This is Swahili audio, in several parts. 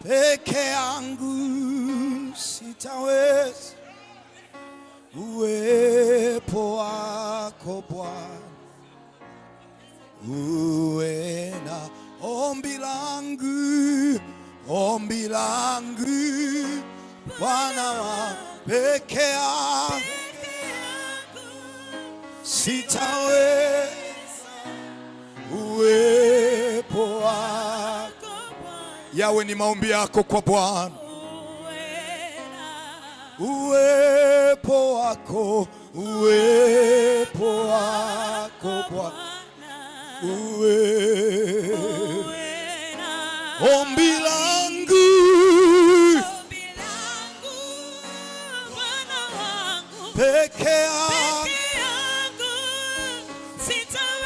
peke yangu sitaweza, uwepo wako Bwana. Uwe na ombi langu Bwana, peke yangu sitaweza, uwepo wako. Yawe ni maombi yako kwa Bwana. Uwepo wako Bwana. Ombi langu peke yangu sitaweza,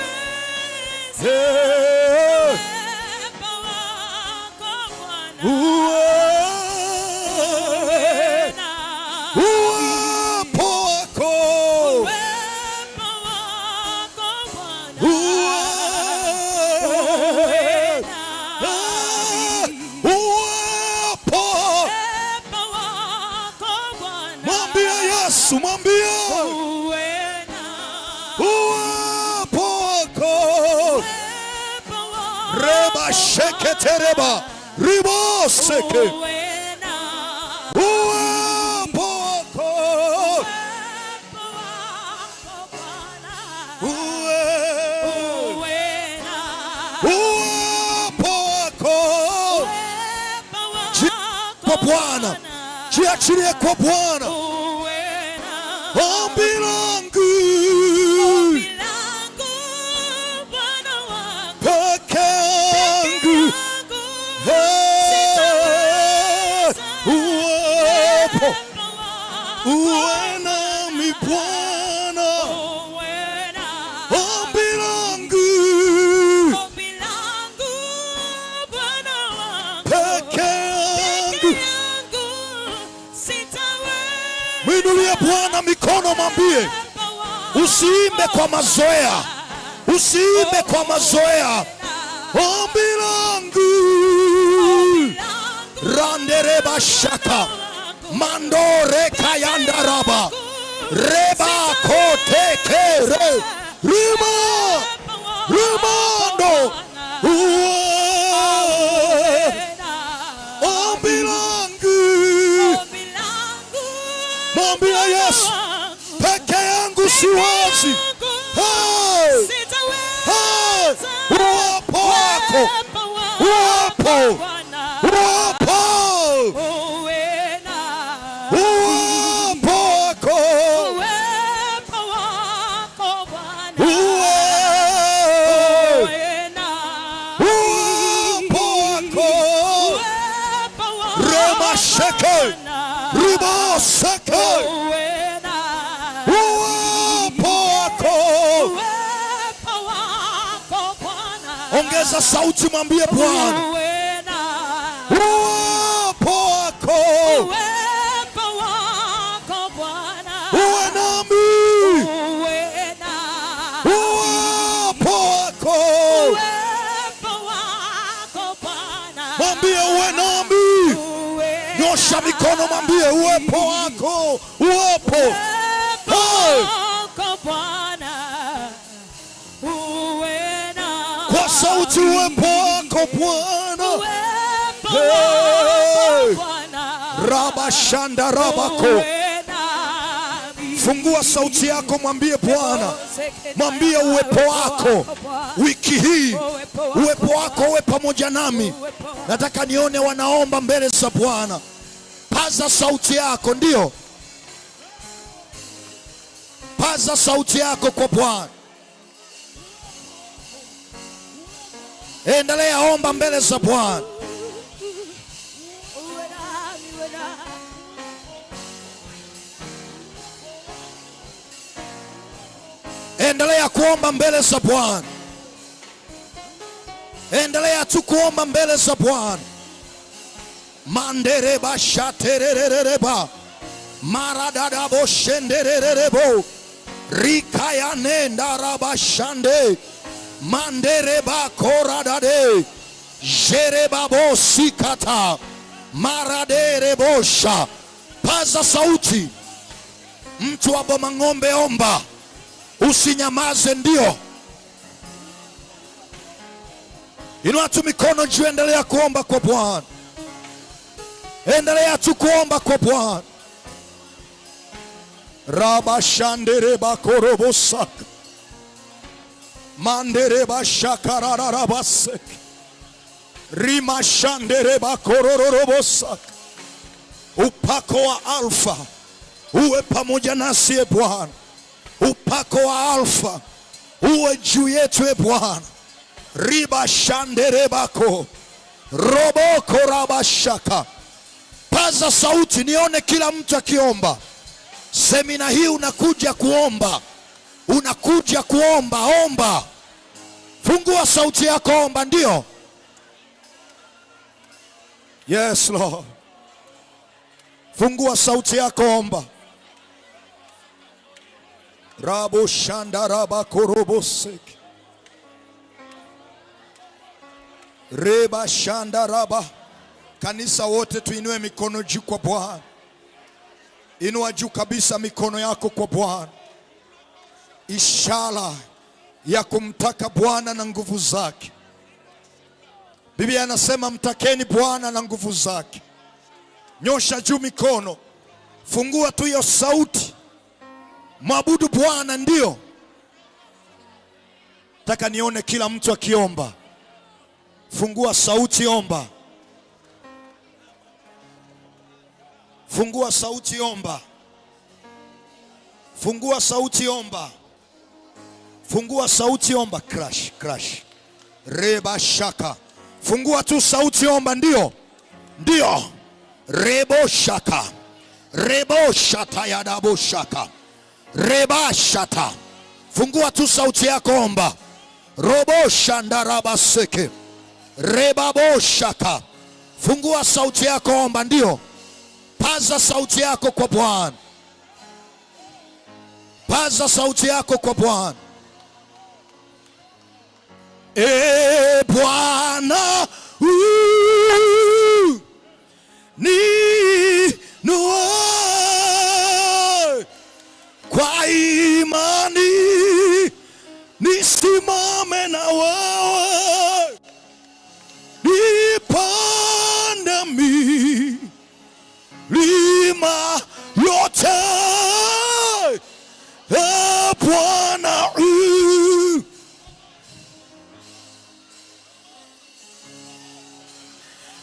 mwambie uwepo wako, reba sheketereba ribo seke, uwepo wako, uwepo wako. Kwa Bwana, jiachilie kwa Bwana. Ombi langu Bwana wangu, peke yangu uwepo, uwe nami Bwana. Ombi langu Bwana wangu, peke yangu sitaweza. Mwinulie Bwana mikono, mwambie. Usiimbe kwa mazoea, usiimbe kwa mazoea. Ombi langu randereba shaka mandore kayandaraba reba kotekere rima rimando. Ombi langu, mwambie Yesu, peke yangu siwezi. Uwepo wako, uwepo wako, Rema sheke riba seke, ongeza sauti, mwambie Bwana. Uwepo wako, uwe nami. Uwepo wako, mwambie uwe nami. Nyosha mikono, mwambie uwepo wako, uwepo. Kwa sauti, uwepo wako Bwana. Raba shanda rabako. Fungua sauti yako, mwambie Bwana. Mwambie uwepo wako wiki hii, uwepo wako uwe pamoja nami. Nataka nione wanaomba mbele za Bwana. Paza sauti yako, ndio. Paza sauti yako kwa Bwana. Endelea omba mbele za Bwana. Endelea kuomba mbele za Bwana. Endelea tu kuomba mbele za Bwana. Mandereba shatererereba maradadabo shenderererebo rikaya nenda rabashande mandereba koradade jerebabo sikata Maradere bosha. Paza sauti. Mtu wa Boma Ng'ombe, omba. Usinyamaze, ndio. Inua tu mikono juu, endelea kuomba kwa Bwana. Endelea tu kuomba kwa Bwana. Raba shandere bakorobosak. Mandere bashakararabasek. Rima shandere bakororobosak. Upako wa Alfa uwe pamoja nasi, e Bwana. Upako wa Alfa uwe juu yetu, e Bwana. Riba shandere bako roboko rabashaka. Paza sauti, nione kila mtu akiomba. Semina hii unakuja kuomba. Unakuja kuomba, omba. Fungua sauti yako, omba, ndio. Yes Lord. Fungua sauti yako, omba. Rabo shandaraba korobosek. Reba shandaraba. Kanisa wote tuinue mikono juu kwa Bwana. Inua juu kabisa mikono yako kwa Bwana. Ishara ya kumtaka Bwana na nguvu zake. Biblia inasema mtakeni Bwana na nguvu zake. Nyosha juu mikono. Fungua tu hiyo sauti. Mwabudu Bwana, ndio. Nataka nione kila mtu akiomba. Fungua sauti, omba. Fungua sauti, omba. Fungua sauti, omba. Fungua sauti, omba. Crash, crash. Reba shaka. Fungua tu sauti, omba, ndio. Ndio. Rebo shaka. Rebo shata ya dabo shaka. Reba shata. Fungua tu sauti yako, omba. Robo shandaraba seke. Reba bo shaka. Fungua sauti yako, omba, ndio. Paza sauti yako kwa Bwana. Paza sauti yako kwa Bwana. E Bwana, niinue kwa imani, nisimame na wewe, nipande milima yote. E Bwana,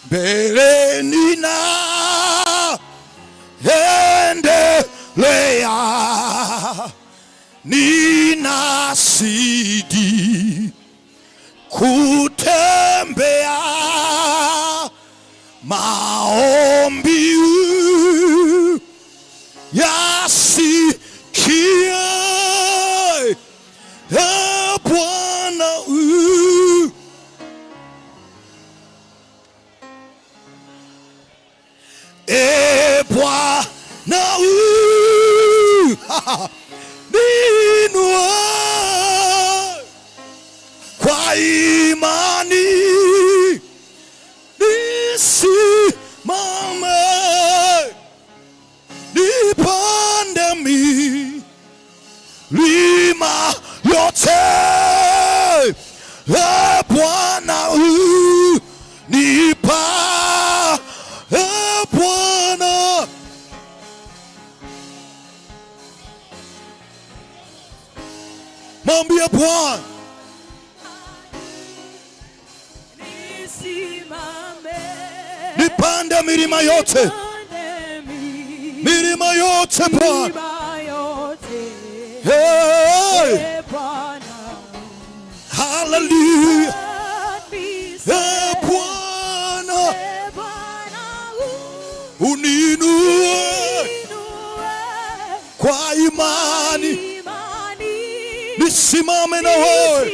mbele nina endelea, ninazidi kutembea, maombi yasikie. E Bwana, e Bwana, niinue kwa imani, nisimame, nipande milima yote. E Bwana, nipa. E Bwana, mwambie Bwana, nipande milima yote. Milima yote Bwana. Hey. Hallelujah. Hey, Bwana, uninue kwa imani, nisimame na wewe,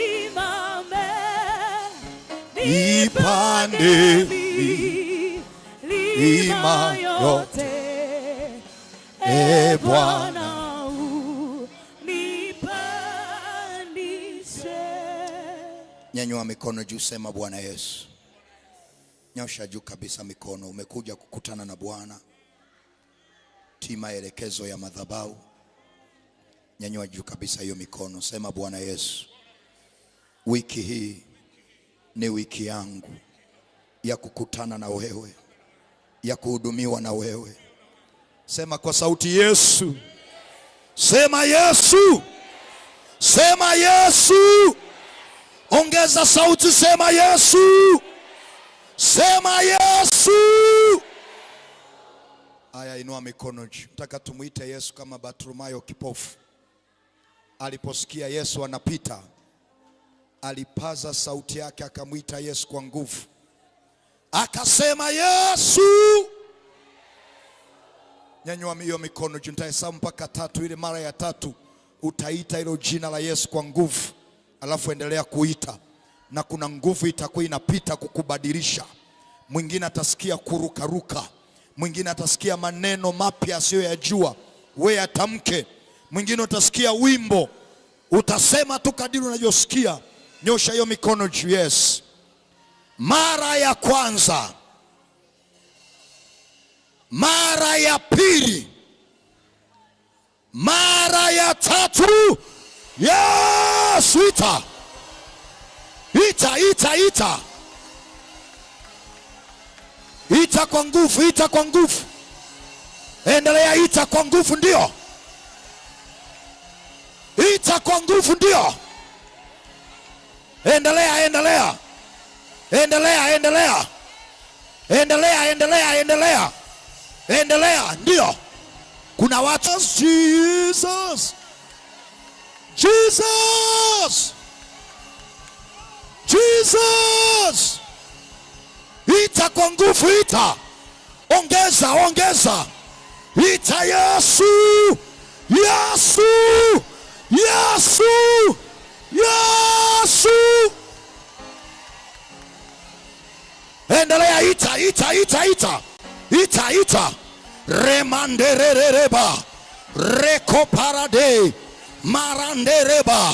nipande milima yote. E Bwana, nyanyua mikono juu, sema Bwana Yesu, Nyosha juu kabisa mikono. Umekuja kukutana na Bwana. Tii maelekezo ya madhabahu. Nyanyua juu kabisa hiyo mikono. Sema, Bwana Yesu, wiki hii ni wiki yangu ya kukutana na wewe, ya kuhudumiwa na wewe. Sema kwa sauti, Yesu. Sema Yesu. Sema Yesu. Ongeza sauti, sema Yesu. Sema Yesu. Aya, inua mikono juu. Nataka tumuite Yesu kama Bartimayo kipofu. Aliposikia Yesu anapita, alipaza sauti yake akamuita Yesu kwa nguvu. Akasema, Yesu. Nyanyua hiyo mikono juu. Nitahesabu mpaka 3. Ile mara ya 3 utaita hilo jina la Yesu kwa nguvu. Alafu endelea kuita. Na kuna nguvu itakuwa inapita kukubadilisha. Mwingine atasikia kurukaruka. Mwingine atasikia maneno mapya asiyoyajua. Wewe atamke. Mwingine utasikia wimbo. Utasema tu kadiri unavyosikia. Nyosha hiyo mikono juu. Yes. Mara ya kwanza. Mara ya pili. Mara ya 3. Yes, ita. Ita, ita, ita. Ita kwa nguvu, ita kwa nguvu. Endelea, ita kwa nguvu, ndio. Ita kwa nguvu, ndio. Endelea, endelea. Endelea, endelea. Endelea, endelea, endelea. Endelea, ndio. Kuna watu, Jesus. Jesus. Jesus. Ita kwa nguvu, ita. Ongeza, ongeza. Ita Yesu. Yesu. Yesu. Yesu. Endelea, ita, ita, ita, ita. Ita, ita. Remanderereba. Reko parade. Marandereba.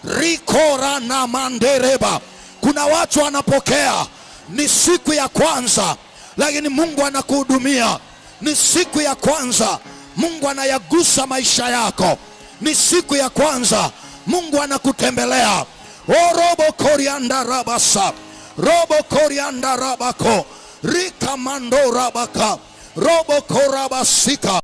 Rikora na mandereba. Kuna watu wanapokea. Ni siku ya kwanza, lakini Mungu anakuhudumia. Ni siku ya kwanza, Mungu anayagusa maisha yako. Ni siku ya kwanza, Mungu anakutembelea. Robo korianda rabasa. Robo korianda rabako. Rika mando rabaka. Robo korabasika.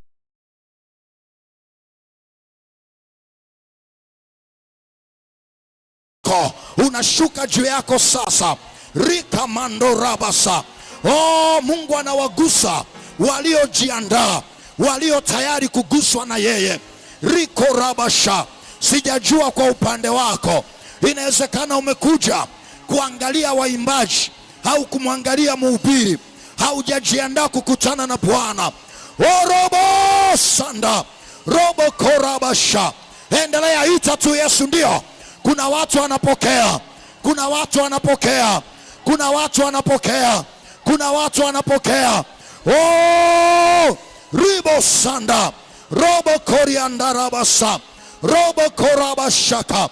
Unashuka juu yako sasa. Rika mando rabasa. Oh, Mungu anawagusa waliojiandaa, walio tayari kuguswa na yeye. Riko rabasha. Sijajua kwa upande wako. Inawezekana umekuja kuangalia waimbaji au kumwangalia mhubiri. Haujajiandaa kukutana na Bwana. Oh, robo sanda. Robo korabasha. Endelea, ita tu Yesu, ndio. Kuna watu wanapokea. Kuna watu wanapokea. Kuna watu wanapokea. Kuna watu wanapokea. Oh, ribo sanda. Robo korianda rabasa. Robo korabashaka.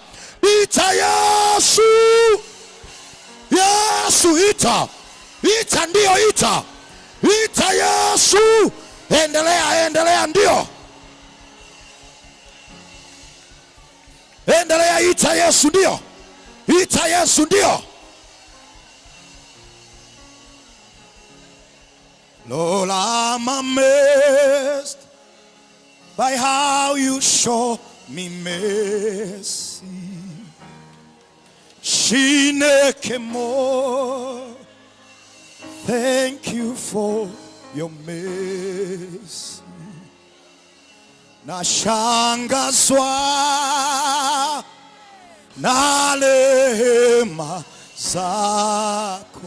Ita Yesu. Yesu, ita. Ita, ndio, ita. Ita Yesu. Endelea, endelea, ndio. Endelea, ita Yesu, ndio. Ita Yesu, ndio. Lord, I'm amazed by how you show me mercy. Shinekemo, thank you for your mercy. Nashangazwa na rehema zako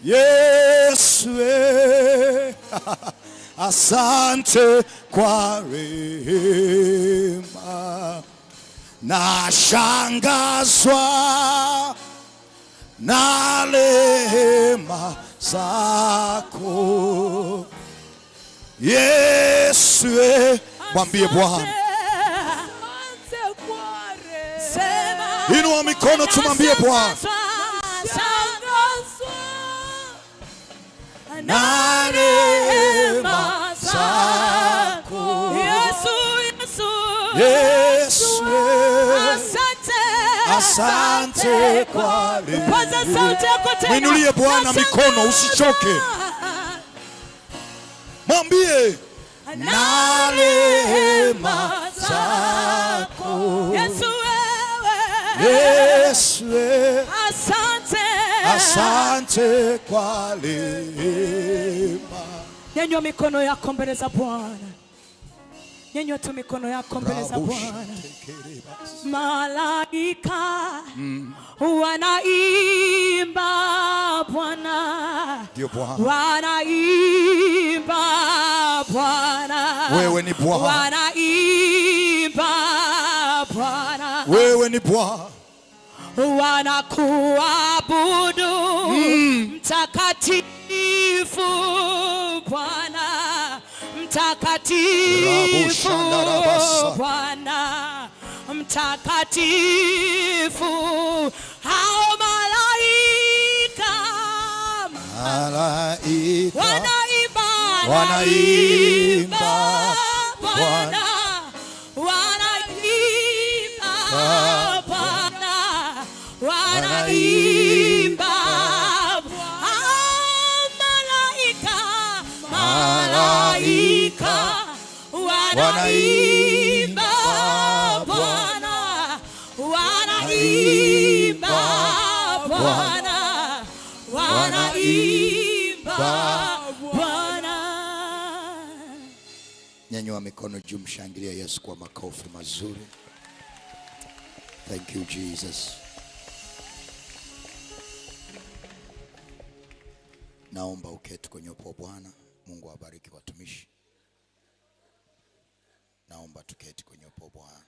Yesu. Asante kwa rehema. Nashangazwa na rehema zako Yesu. Mwambie Bwana. Inua mikono tumwambie Bwana. na rehema zako. Yesu, asante kwa rehema. Mwinulie Bwana mikono, usichoke. Mwambie na rehema zako. Yesu, asante kwa rehema. Nyanyua mikono yako mbele za Bwana. Nyanyua tu mikono yako mbele za Bwana. Malaika wanaimba Bwana. Wanaimba Bwana. Wewe ni Bwana. Wanaimba Bwana. Wewe ni Bwana. Wanakuabudu mtakatifu Bwana, mtakatifu Bwana, mtakatifu. Hao malaika wanaimba Bwana, wanaimba Bwana, wanaimba malaika wanaimba Bwana, wanaimba Bwana, wanaimba Bwana. Nyanyua mikono juu, mshangilia Yesu kwa makofi mazuri. Thank you Jesus. Naomba uketi kwenye upo Bwana. Mungu awabariki watumishi. Naomba tuketi kwenye upo Bwana.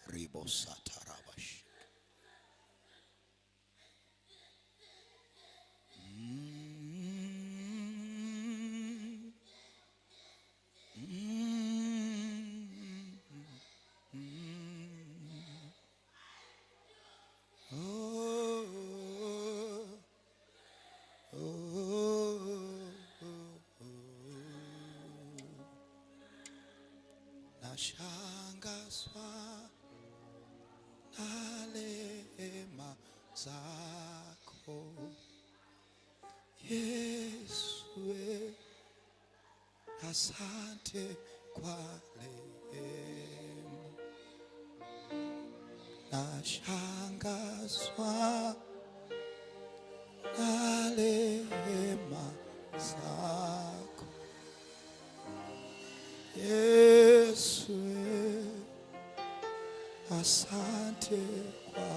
Ribo satarabash. Nashangazwa na rehema zako Yesu, asante kwa rehema. Nashangazwa na rehema zako Yesu, asante kwa.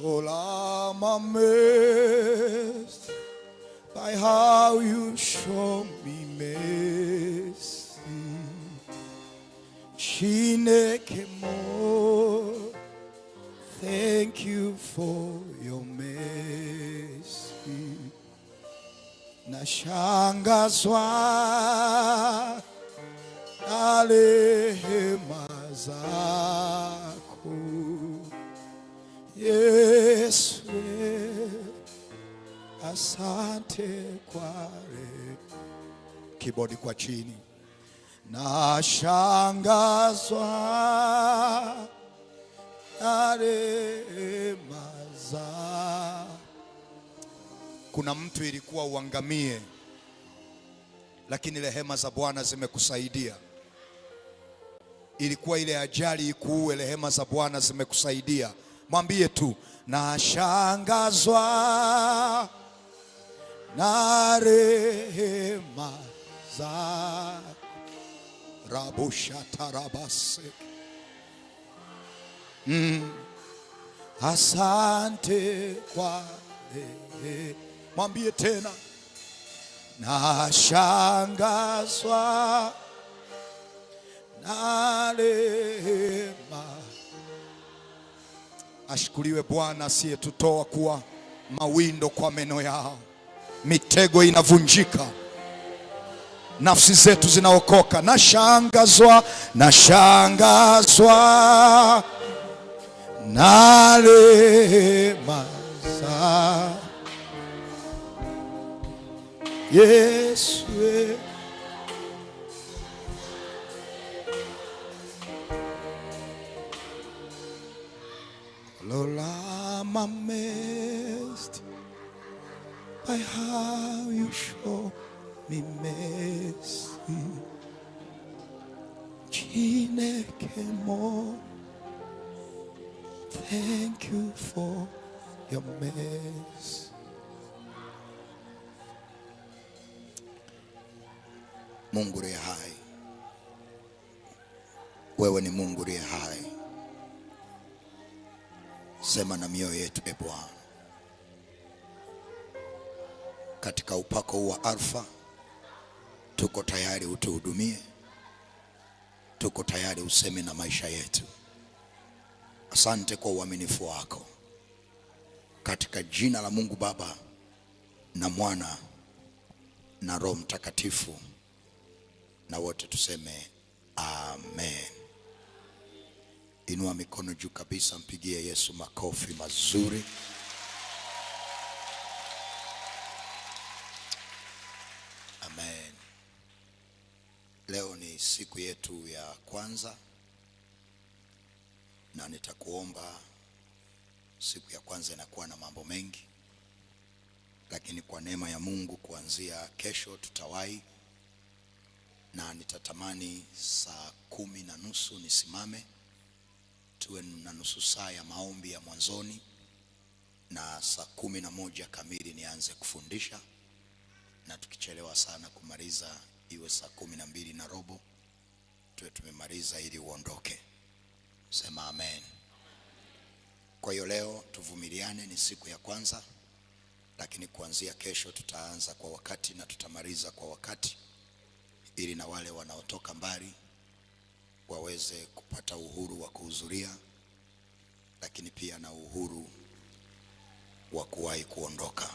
Lord, I'm amazed by how you show me mercy. Chineke mo, thank you for your mercy. Nashangazwa na rehema zako Yesu, asante kwa kibodi kwa chini. Nashangazwa na rehema zako. Kuna mtu ilikuwa uangamie, lakini rehema za Bwana zimekusaidia. Ilikuwa ile ajali ikuue, rehema za Bwana zimekusaidia. Mwambie tu, nashangazwa na rehema zako. Rabushatarabase. Asante kwa rehema. Mwambie tena, nashangazwa na rehema. Ashukuriwe Bwana asiyetutoa kuwa mawindo kwa meno yao. Mitego inavunjika, nafsi zetu zinaokoka. Nashangazwa na rehema zako Yesu. Lord, I'm amazed by how you show me mercy. Chineke mo, thank you for your mercy. Mungu aliye hai, wewe ni Mungu aliye hai. Sema na mioyo yetu, e Bwana, katika upako huu wa Alfa tuko tayari utuhudumie, tuko tayari useme na maisha yetu. Asante kwa uaminifu wako, katika jina la Mungu Baba na Mwana na Roho Mtakatifu, na wote tuseme amen. Inua mikono juu kabisa, mpigie Yesu makofi mazuri. Amen. Leo ni siku yetu ya kwanza, na nitakuomba. Siku ya kwanza inakuwa na mambo mengi, lakini kwa neema ya Mungu kuanzia kesho tutawahi, na nitatamani saa 10:30 nisimame, tuwe na nusu saa ya maombi ya mwanzoni, na saa 11 kamili nianze kufundisha, na tukichelewa sana kumaliza iwe saa 12:15 tuwe tumemaliza ili uondoke. Sema amen. Kwa hiyo leo tuvumiliane, ni siku ya kwanza, lakini kuanzia kesho tutaanza kwa wakati na tutamaliza kwa wakati, ili na wale wanaotoka mbali waweze kupata uhuru wa kuhudhuria, lakini pia na uhuru wa kuwahi kuondoka.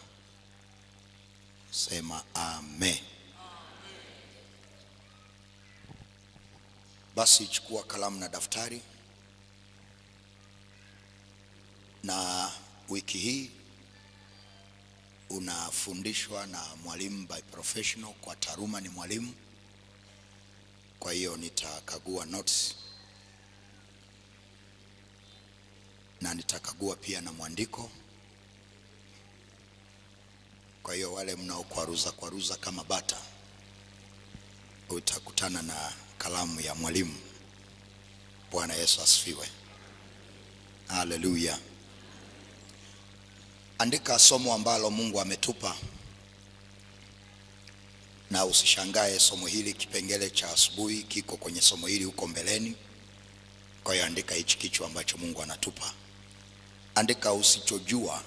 Sema amen. Basi chukua kalamu na daftari, na wiki hii unafundishwa na mwalimu by professional, kwa taaluma ni mwalimu. Kwa hiyo nitakagua notes na nitakagua pia na mwandiko. Kwa hiyo wale mnaokwaruza kama bata, utakutana na kalamu ya mwalimu. Bwana Yesu asifiwe. Haleluya. Andika somo ambalo Mungu ametupa, na usishangae somo hili kipengele cha asubuhi kiko kwenye somo hili huko mbeleni. Kwa hiyo andika hichi kichwa ambacho Mungu anatupa. Andika usichojua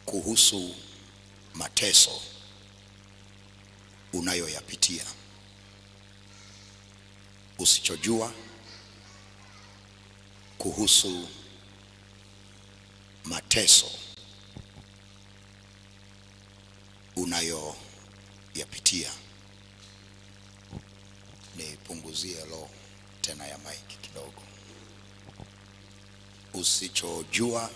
kuhusu mateso unayoyapitia. Usichojua kuhusu mateso unayoyapitia. Nipunguzie lo tena ya mic kidogo. Usichojua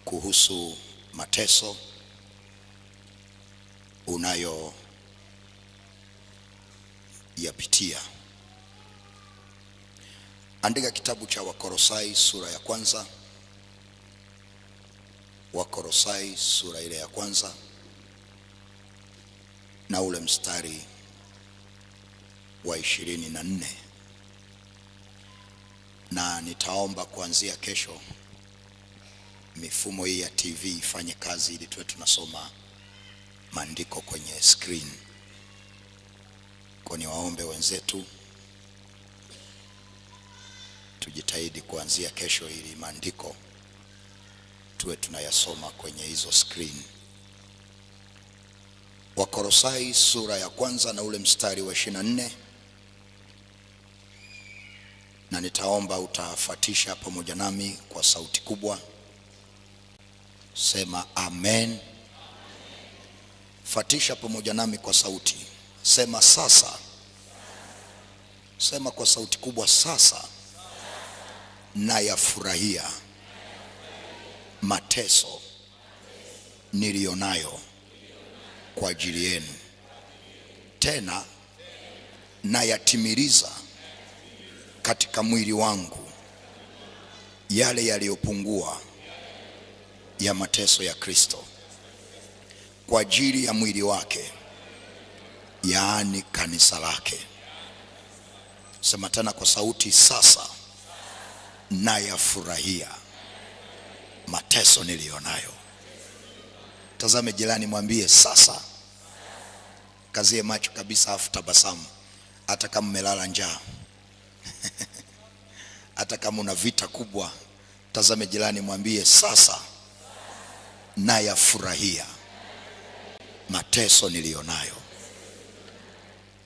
kuhusu mateso unayoyapitia. Andika kitabu cha Wakolosai sura ya 1. Wakolosai sura ile ya 1 na ule mstari wa 24. Na nitaomba kuanzia kesho mifumo hii ya TV ifanye kazi, ili tuwe tunasoma maandiko kwenye screen. Kwa niwaombe wenzetu tujitahidi kuanzia kesho, ili maandiko tuwe tunayasoma kwenye hizo screen. Wakolosai sura ya 1 na ule mstari wa 24. Na nitaomba utafuatisha pamoja nami kwa sauti kubwa. Sema amen. Fuatisha pamoja nami kwa sauti. Sema sasa. Sema kwa sauti kubwa, sasa nayafurahia mateso nilionayo kwa ajili yenu, tena nayatimiliza katika mwili wangu yale yaliyopungua ya mateso ya Kristo kwa ajili ya mwili wake, yaani kanisa lake. Sema tena kwa sauti, sasa nayafurahia mateso nilionayo. Tazame jirani, mwambie sasa. Kazie macho kabisa, afu tabasamu. Hata kama umelala njaa hata kama una vita kubwa, tazame jirani, mwambie sasa nayafurahia mateso nilionayo.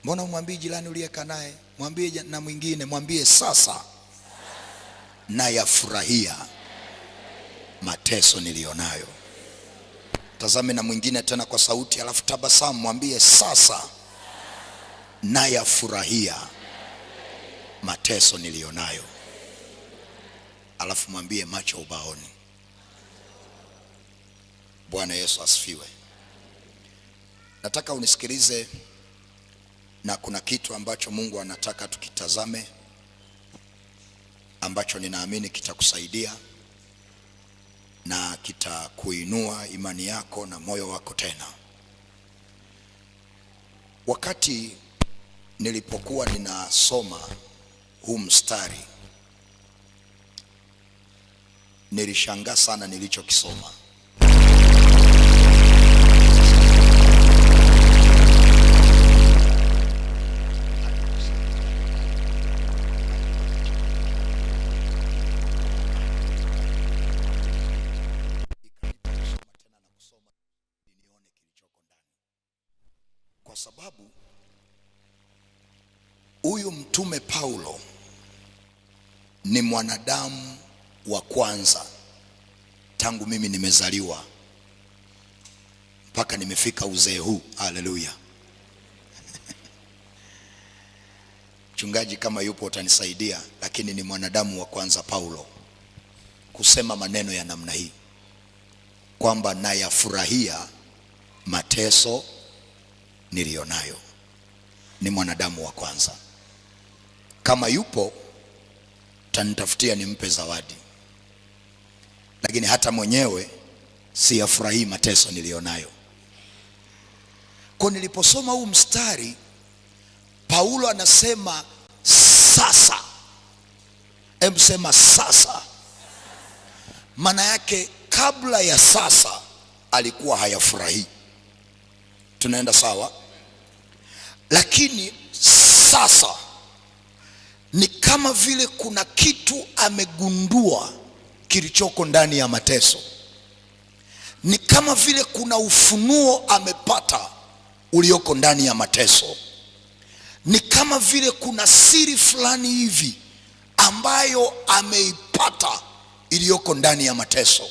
Mbona umwambie jirani uliyeka naye? Mwambie na mwingine, mwambie sasa nayafurahia mateso nilionayo. Tazame na mwingine tena kwa sauti, alafu tabasamu, mwambie sasa nayafurahia mateso nilionayo. Alafu mwambie macho ubaoni. Bwana Yesu asifiwe. Nataka unisikilize, na kuna kitu ambacho Mungu anataka tukitazame, ambacho ninaamini kitakusaidia na kitakuinua imani yako na moyo wako tena. Wakati nilipokuwa ninasoma huu mstari, nilishangaa sana nilichokisoma. Kwa sababu huyu mtume Paulo ni mwanadamu wa kwanza tangu mimi nimezaliwa mpaka nimefika uzee huu. Haleluya. Mchungaji kama yupo utanisaidia, lakini ni mwanadamu wa kwanza Paulo kusema maneno ya namna hii kwamba nayafurahia mateso nilionayo. Ni mwanadamu wa kwanza. Kama yupo tanitafutia nimpe zawadi, lakini hata mwenyewe siyafurahii mateso nilionayo. Kwa niliposoma huu mstari, Paulo anasema sasa. Hebu sema sasa. Maana yake kabla ya sasa alikuwa hayafurahii. Tunaenda sawa? Lakini sasa ni kama vile kuna kitu amegundua kilichoko ndani ya mateso. Ni kama vile kuna ufunuo amepata ulioko ndani ya mateso. Ni kama vile kuna siri fulani hivi ambayo ameipata iliyoko ndani ya mateso.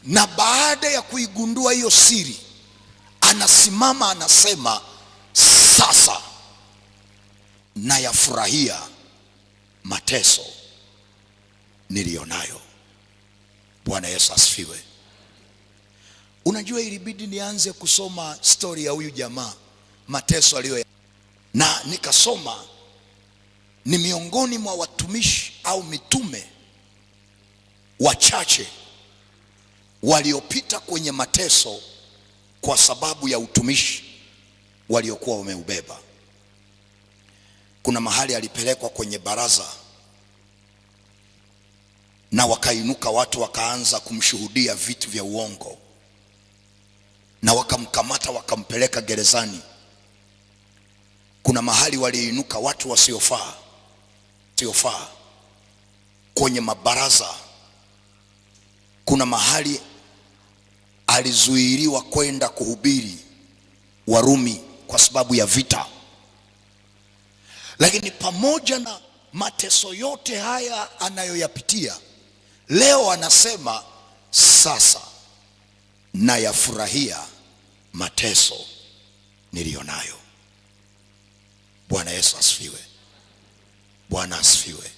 Na baada ya kuigundua hiyo siri, anasimama anasema sasa nayafurahia mateso nilionayo. Bwana Yesu asifiwe. Unajua ilibidi nianze kusoma story ya huyu jamaa, mateso aliyo, na nikasoma ni miongoni mwa watumishi au mitume wachache waliopita kwenye mateso kwa sababu ya utumishi waliokuwa wameubeba. Kuna mahali alipelekwa kwenye baraza na wakainuka watu wakaanza kumshuhudia vitu vya uongo, na wakamkamata wakampeleka gerezani. Kuna mahali waliinuka watu wasiofaa kwenye mabaraza. Kuna mahali alizuiliwa kwenda kuhubiri Warumi kwa sababu ya vita. Lakini pamoja na mateso yote haya anayoyapitia, leo anasema sasa nayafurahia mateso nilionayo. Bwana Yesu asifiwe. Bwana asifiwe.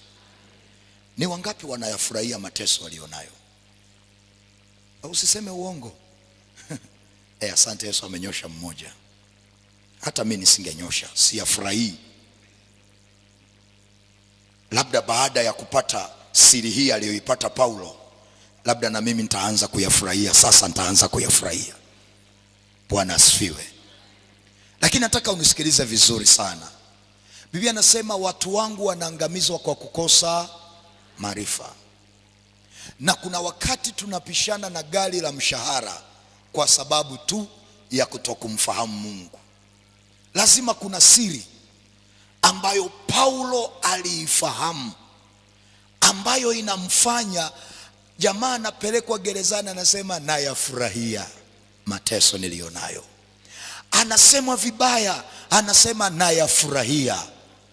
Ni wangapi wanayafurahia mateso walionayo? Au usiseme uongo. Asante, Yesu amenyosha mmoja. Hata mimi nisingenyosha, siyafurahii. Labda baada ya kupata siri hii aliyoipata Paulo, labda na mimi nitaanza kuyafurahia. Sasa nitaanza kuyafurahia. Bwana asifiwe. Lakini nataka unisikilize vizuri sana. Biblia inasema watu wangu wanaangamizwa kwa kukosa maarifa. Na kuna wakati tunapishana na gari la mshahara kwa sababu tu ya kutokumfahamu Mungu. Lazima kuna siri ambayo Paulo aliifahamu, ambayo inamfanya jamaa anapelekwa gerezani anasema nayafurahia mateso nilionayo. Anasemwa vibaya, anasema nayafurahia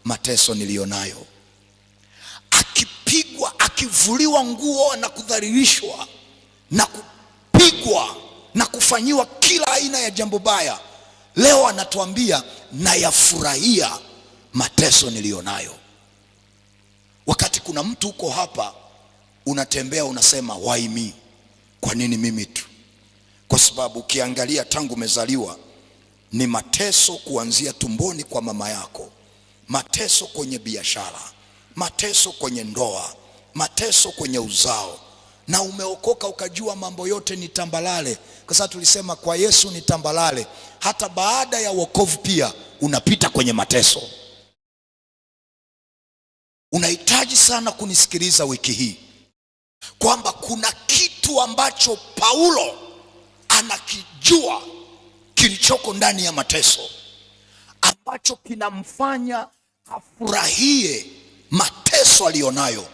mateso nilionayo. Akipigwa, akivuliwa nguo na kudhalilishwa na kupigwa na kufanyiwa kila aina ya jambo baya, leo anatuambia nayafurahia mateso nilionayo. Wakati kuna mtu uko hapa unatembea unasema why me? Kwa nini mimi tu? Kwa sababu ukiangalia tangu umezaliwa ni mateso kuanzia tumboni kwa mama yako, mateso kwenye biashara, mateso kwenye ndoa, mateso kwenye uzao, na umeokoka ukajua mambo yote ni tambalale. Kwa sababu tulisema kwa Yesu ni tambalale. Hata baada ya wokovu pia unapita kwenye mateso. Unahitaji sana kunisikiliza wiki hii, kwamba kuna kitu ambacho Paulo anakijua kilichoko ndani ya mateso, ambacho kinamfanya afurahie mateso alionayo,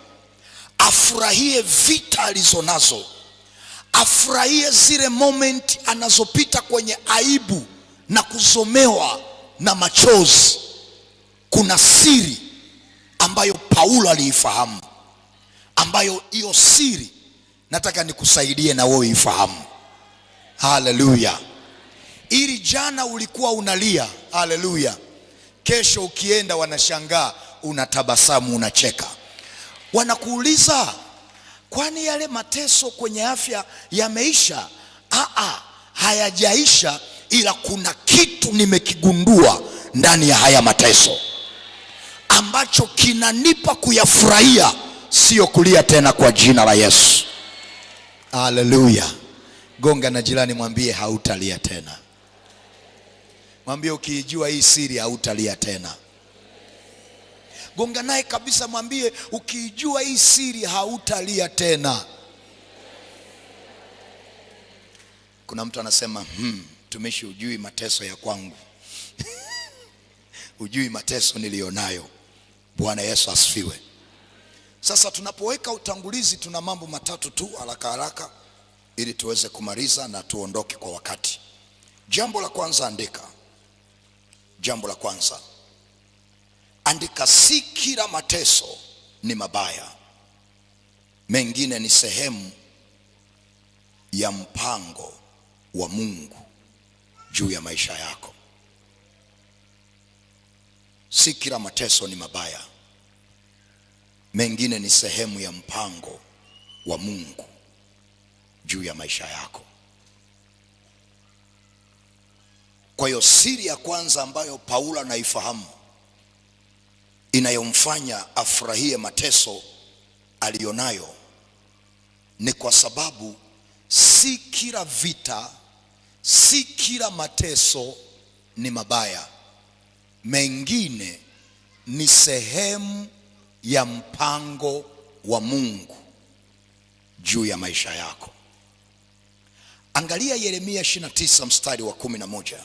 afurahie vita alizonazo, afurahie zile moment anazopita kwenye aibu na kuzomewa na machozi. Kuna siri ambayo Paulo aliifahamu, ambayo hiyo siri nataka nikusaidie na wewe ifahamu. Haleluya. Ili jana ulikuwa unalia, haleluya, kesho ukienda wanashangaa unatabasamu, unacheka. Wanakuuliza kwani yale mateso kwenye afya yameisha? Hayajaisha, ila kuna kitu nimekigundua ndani ya haya mateso ambacho kinanipa kuyafurahia, sio kulia tena, kwa jina la Yesu. Haleluya. Gonga na jirani, mwambie hautalia tena. Mwambie ukijua hii siri hautalia tena. Gonga naye kabisa, mwambie ukijua hii siri hautalia tena. Kuna mtu anasema tumishi, ujui mateso ya kwangu. Ujui mateso nilionayo. Bwana Yesu asifiwe. Sasa tunapoweka utangulizi, tuna mambo matatu tu haraka haraka ili tuweze kumaliza na tuondoke kwa wakati. Jambo la kwanza, andika. Jambo la kwanza, andika, si kila mateso ni mabaya. Mengine ni sehemu ya mpango wa Mungu juu ya maisha yako. Si kila mateso ni mabaya. Mengine ni sehemu ya mpango wa Mungu juu ya maisha yako. Kwa hiyo siri ya kwanza ambayo Paulo anaifahamu, inayomfanya afurahie mateso alionayo, ni kwa sababu si kila vita, si kila mateso ni mabaya. Mengine ni sehemu ya mpango wa Mungu juu ya maisha yako. Angalia Yeremia 29 mstari wa 11.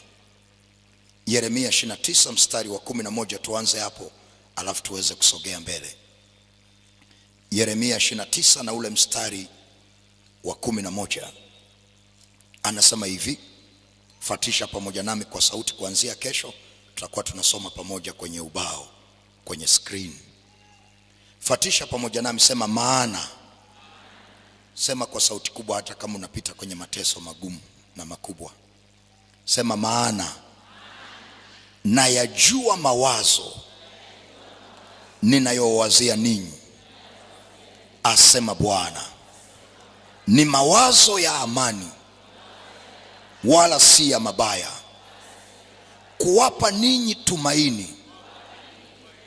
Yeremia 29 mstari wa 11, tuanze hapo alafu tuweze kusogea mbele. Yeremia 29 na ule mstari wa 11 anasema hivi, fatisha pamoja nami kwa sauti. Kuanzia kesho tutakuwa tunasoma pamoja kwenye ubao, kwenye screen. Fatisha pamoja nami, sema maana. Sema kwa sauti kubwa hata kama unapita kwenye mateso magumu na makubwa. Sema maana nayajua mawazo ninayowazia ninyi, asema Bwana, ni mawazo ya amani, wala si ya mabaya, kuwapa ninyi tumaini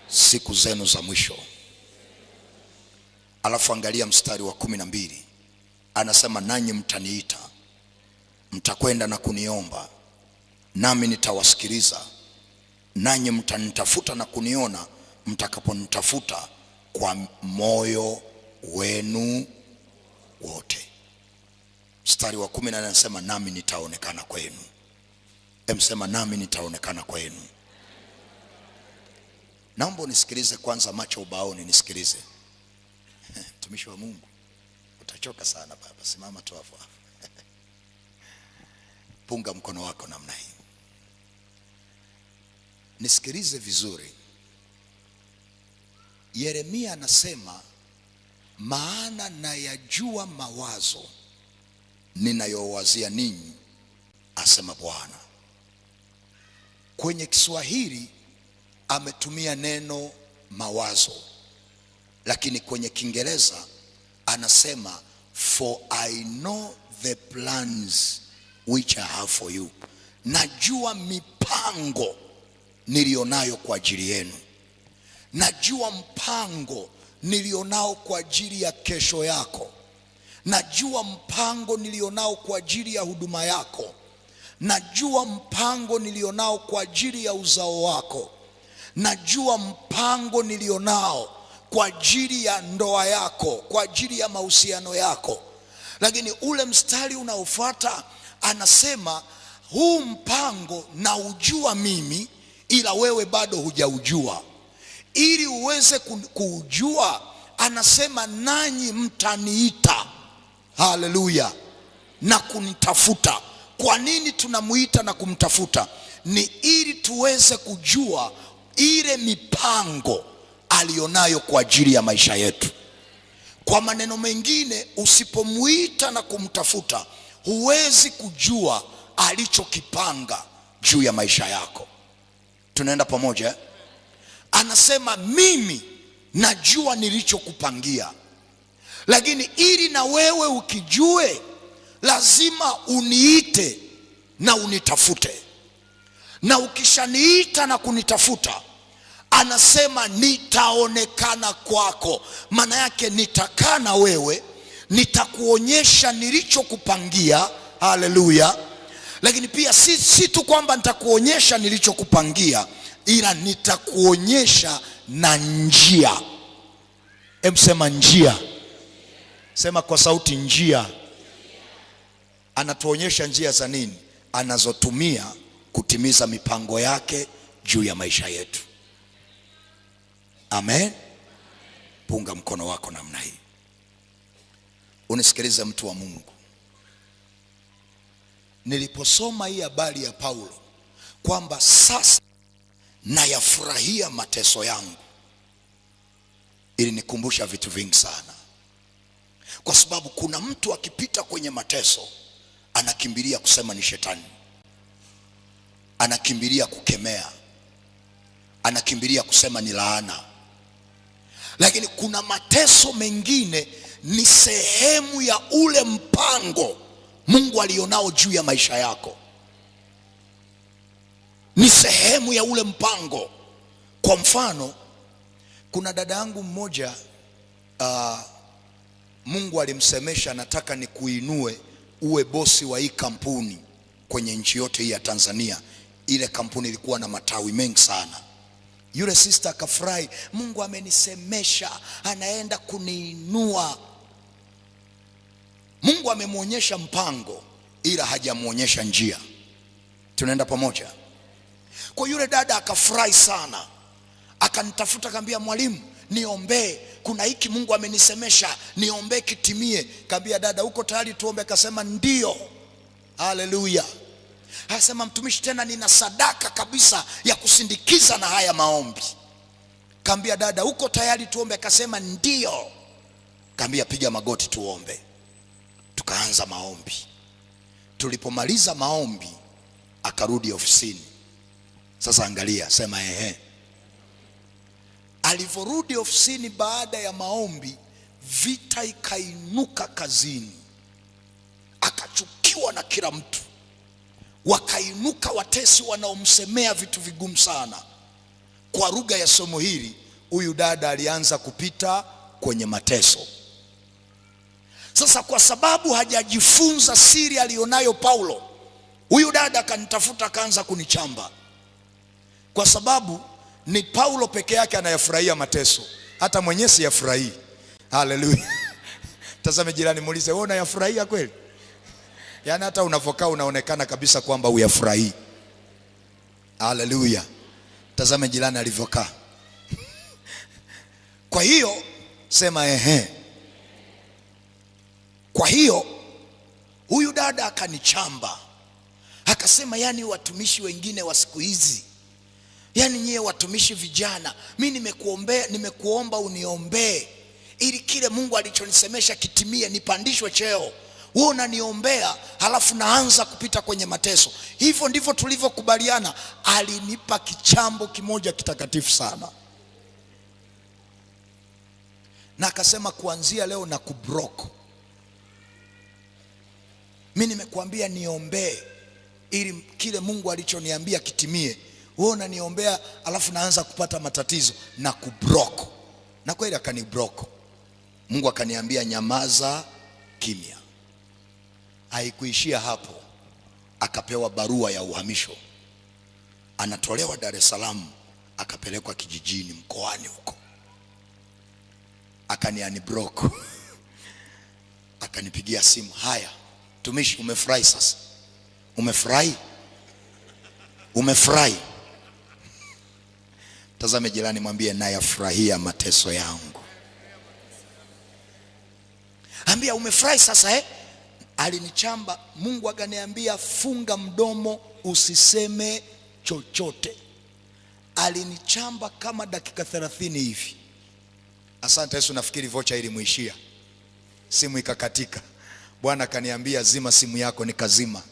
siku zenu za mwisho. Alafu angalia mstari wa 12, anasema nanyi mtaniita, mtakwenda na kuniomba, nami nitawasikiliza. Nanyi mtanitafuta na kuniona, mtakaponitafuta kwa moyo wenu wote. Mstari wa 14 anasema nami nitaonekana kwenu. Emsema nami nitaonekana kwenu. Naomba nisikilize kwanza, macho ubaoni nisikilize. Mtumishi wa Mungu, utachoka sana baba, simama tu hapo. Punga mkono wako namna hii. Nisikilize vizuri. Yeremia anasema, maana nayajua mawazo ninayowazia ninyi, asema Bwana. Kwenye Kiswahili ametumia neno mawazo, lakini kwenye Kiingereza anasema for I know the plans which I have for you. Najua mipango nilionayo kwa ajili yenu. Najua mpango nilionao kwa ajili ya kesho yako. Najua mpango nilionao kwa ajili ya huduma yako. Najua mpango nilionao kwa ajili ya uzao wako. Najua mpango nilionao kwa ajili ya ndoa yako, kwa ajili ya mahusiano yako. Lakini ule mstari unaofuata anasema, huu mpango na ujua mimi, ila wewe bado hujaujua. Ili uweze kuujua, anasema nanyi mtaniita. Haleluya. Na kunitafuta. Kwa nini tunamuita na kumtafuta? Ni ili tuweze kujua ile mipango alionayo kwa ajili ya maisha yetu. Kwa maneno mengine, usipomuita na kumtafuta, huwezi kujua alichokipanga juu ya maisha yako. Tunaenda pamoja? Anasema mimi najua nilichokupangia. Lakini ili na wewe ukijue, lazima uniite na unitafute. Na ukishaniita na kunitafuta, anasema nitaonekana kwako. Maana yake nitakaa na wewe, nitakuonyesha nilichokupangia. Haleluya. Lakini pia si tu kwamba nitakuonyesha nilichokupangia, ila nitakuonyesha na njia. Sema njia. Sema kwa sauti, njia. Anatuonyesha njia za nini? Anazotumia kutimiza mipango yake juu ya maisha yetu. Amen. Punga mkono wako namna hii. Unisikilize mtu wa Mungu. Niliposoma hii habari ya Paulo kwamba sasa nayafurahia mateso yangu, ili nikumbusha vitu vingi sana. Kwa sababu kuna mtu akipita kwenye mateso anakimbilia kusema ni shetani, anakimbilia kukemea, anakimbilia kusema ni laana. Lakini kuna mateso mengine ni sehemu ya ule mpango Mungu alionao juu ya maisha yako. Ni sehemu ya ule mpango. Kwa mfano, kuna dada yangu mmoja, Mungu alimsemesha, nataka nikuinue uwe bosi wa hii kampuni kwenye nchi yote hii ya Tanzania. Ile kampuni ilikuwa na matawi mengi sana. Yule sister akafurahi, Mungu amenisemesha, anaenda kuniinua. Mungu amemuonyesha mpango, ila hajamuonyesha njia. Tunaenda pamoja? Kwa yule dada akafurahi sana, akanitafuta akambia, mwalimu niombee, kuna hiki Mungu amenisemesha, niombee kitimie. Kaambia, dada uko tayari tuombe? Akasema ndio. Haleluya. Akasema, mtumishi tena nina sadaka kabisa ya kusindikiza na haya maombi. Kaambia, dada uko tayari tuombe? Akasema ndio. Kaambia, piga magoti tuombe. Tukaanza maombi. Tulipomaliza maombi, akarudi ofisini. Sasa angalia, sema ehe. Alivyorudi ofisini baada ya maombi, vita ikainuka kazini. Akachukiwa na kila mtu. Wakainuka watesi wanaomsemea vitu vigumu sana. Kwa lugha ya somo hili, huyu dada alianza kupita kwenye mateso. Sasa kwa sababu hajajifunza siri alionayo Paulo, huyu dada akanitafuta, akaanza kunichamba. Kwa sababu ni Paulo peke yake anayafurahia mateso, hata mwenyewe si yafurahii. Haleluya. Tazame jirani, muulize, wewe unayafurahia kweli? Yaani hata unavokaa unaonekana kabisa kwamba uyafurahii. Haleluya. Tazame jirani alivyokaa. Kwa hiyo sema ehe. Kwa hiyo huyu dada akanichamba, akasema, yani watumishi wengine wa siku hizi, yani nyie watumishi vijana, mimi nimekuomba uniombee ili kile Mungu alichonisemesha kitimie, nipandishwe cheo. Wewe unaniombea halafu naanza kupita kwenye mateso. Hivyo ndivyo tulivyokubaliana. Alinipa kichambo kimoja kitakatifu sana, na akasema, kuanzia leo na kublock. Mimi nimekuambia niombee ili kile Mungu alichoniambia kitimie. Wewe unaniombea alafu naanza kupata matatizo, na kublock. Na kweli akaniblock. Mungu akaniambia nyamaza kimya. Haikuishia hapo, akapewa barua ya uhamisho. Anatolewa Dar es Salaam, akapelekwa kijijini mkoani huko. Akaniunblock. Akanipigia simu, haya tumishi, umefurahi sasa? Umefurahi? Umefurahi? Tazame jirani, mwambie nayafurahia mateso yangu. Ambia umefurahi sasa eh? Alinichamba. Mungu akaniambia funga mdomo, usiseme chochote. Alinichamba kama dakika 30 hivi. Asante Yesu, nafikiri vocha ili muishia. Simu ikakatika. Bwana akaniambia zima simu yako, nikazima.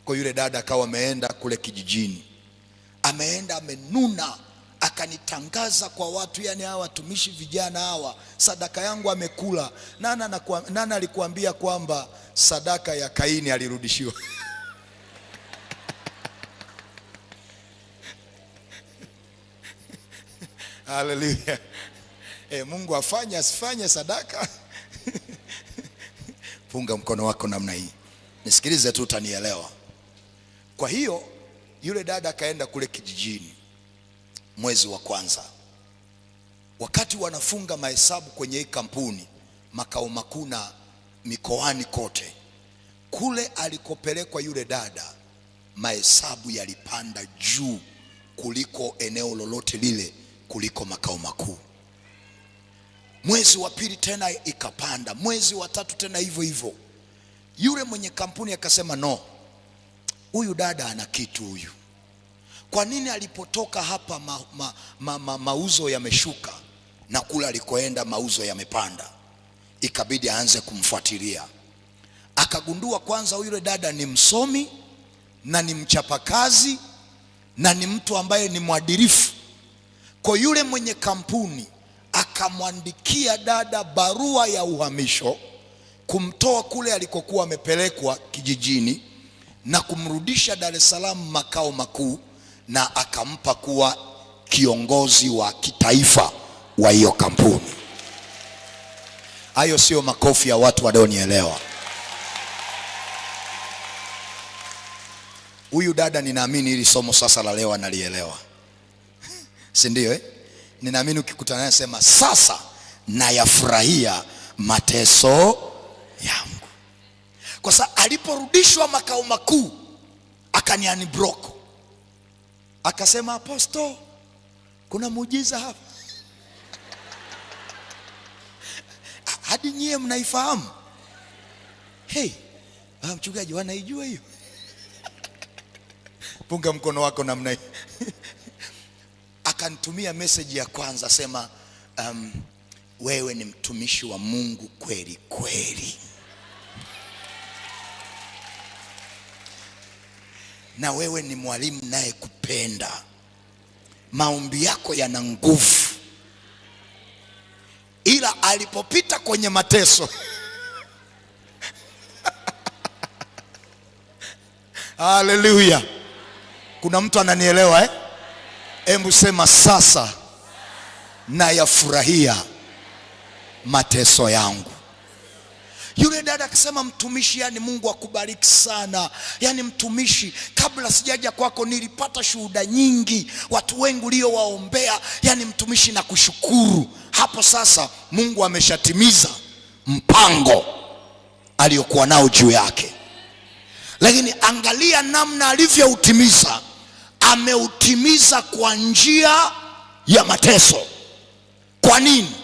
Kwa yule dada akawa ameenda kule kijijini. Ameenda amenuna, akanitangaza kwa watu, yani hawa watumishi vijana hawa sadaka yangu amekula. Nana alikuambia kwamba sadaka ya Kaini alirudishiwa? Haleluya. Mungu afanye asifanye sadaka. Punga mkono wako namna hii, nisikilize tu utanielewa. Kwa hiyo yule dada akaenda kule kijijini mwezi wa kwanza. Wakati wanafunga mahesabu kwenye hii kampuni, makao makuu na mikoani kote, kule alikopelekwa yule dada, mahesabu yalipanda juu kuliko eneo lolote lile, kuliko makao makuu. Mwezi wa pili tena ikapanda, mwezi wa tatu tena hivyo hivyo. Yule mwenye kampuni akasema, no, huyu dada ana kitu huyu. Kwa nini alipotoka hapa mauzo yameshuka na kule alikoenda mauzo yamepanda? Ikabidi aanze kumfuatilia. Akagundua kwanza yule dada ni msomi na ni mchapakazi na ni mtu ambaye ni mwadilifu. Kwa yule mwenye kampuni akamwandikia dada barua ya uhamisho, kumtoa kule alikokuwa amepelekwa kijijini na kumrudisha Dar es Salaam makao makuu, na akampa kuwa kiongozi wa kitaifa wa hiyo kampuni. Hayo sio makofi ya watu wanaonielewa. Huyu dada ninaamini hili somo sasa la leo analielewa. Si ndio eh? Ninaamini ukikutana naye sema sasa nayafurahia mateso yangu. Kwa sababu aliporudishwa makao makuu akaniunblock. Akasema, apostle, kuna muujiza hapa. Hadi nyie mnaifahamu? Hey, mchungaji wanaijua hiyo? Punga mkono wako namna hii. Akanitumia message ya kwanza, sema wewe ni mtumishi wa Mungu kweli kweli. na wewe ni mwalimu naye kupenda. Maombi yako yana nguvu. Ila alipopita kwenye mateso haleluya, kuna mtu ananielewa Hebu sema sasa nayafurahia mateso yangu. Yule dada akasema, mtumishi, yani Mungu akubariki sana. Yani mtumishi, kabla sijaja kwako nilipata shuhuda nyingi, watu wengi uliowaombea. Yani mtumishi, nakushukuru. Hapo sasa Mungu ameshatimiza mpango aliokuwa nao juu yake. Lakini angalia namna alivyoutimiza. Ameutimiza kwa njia ya mateso. Kwa nini?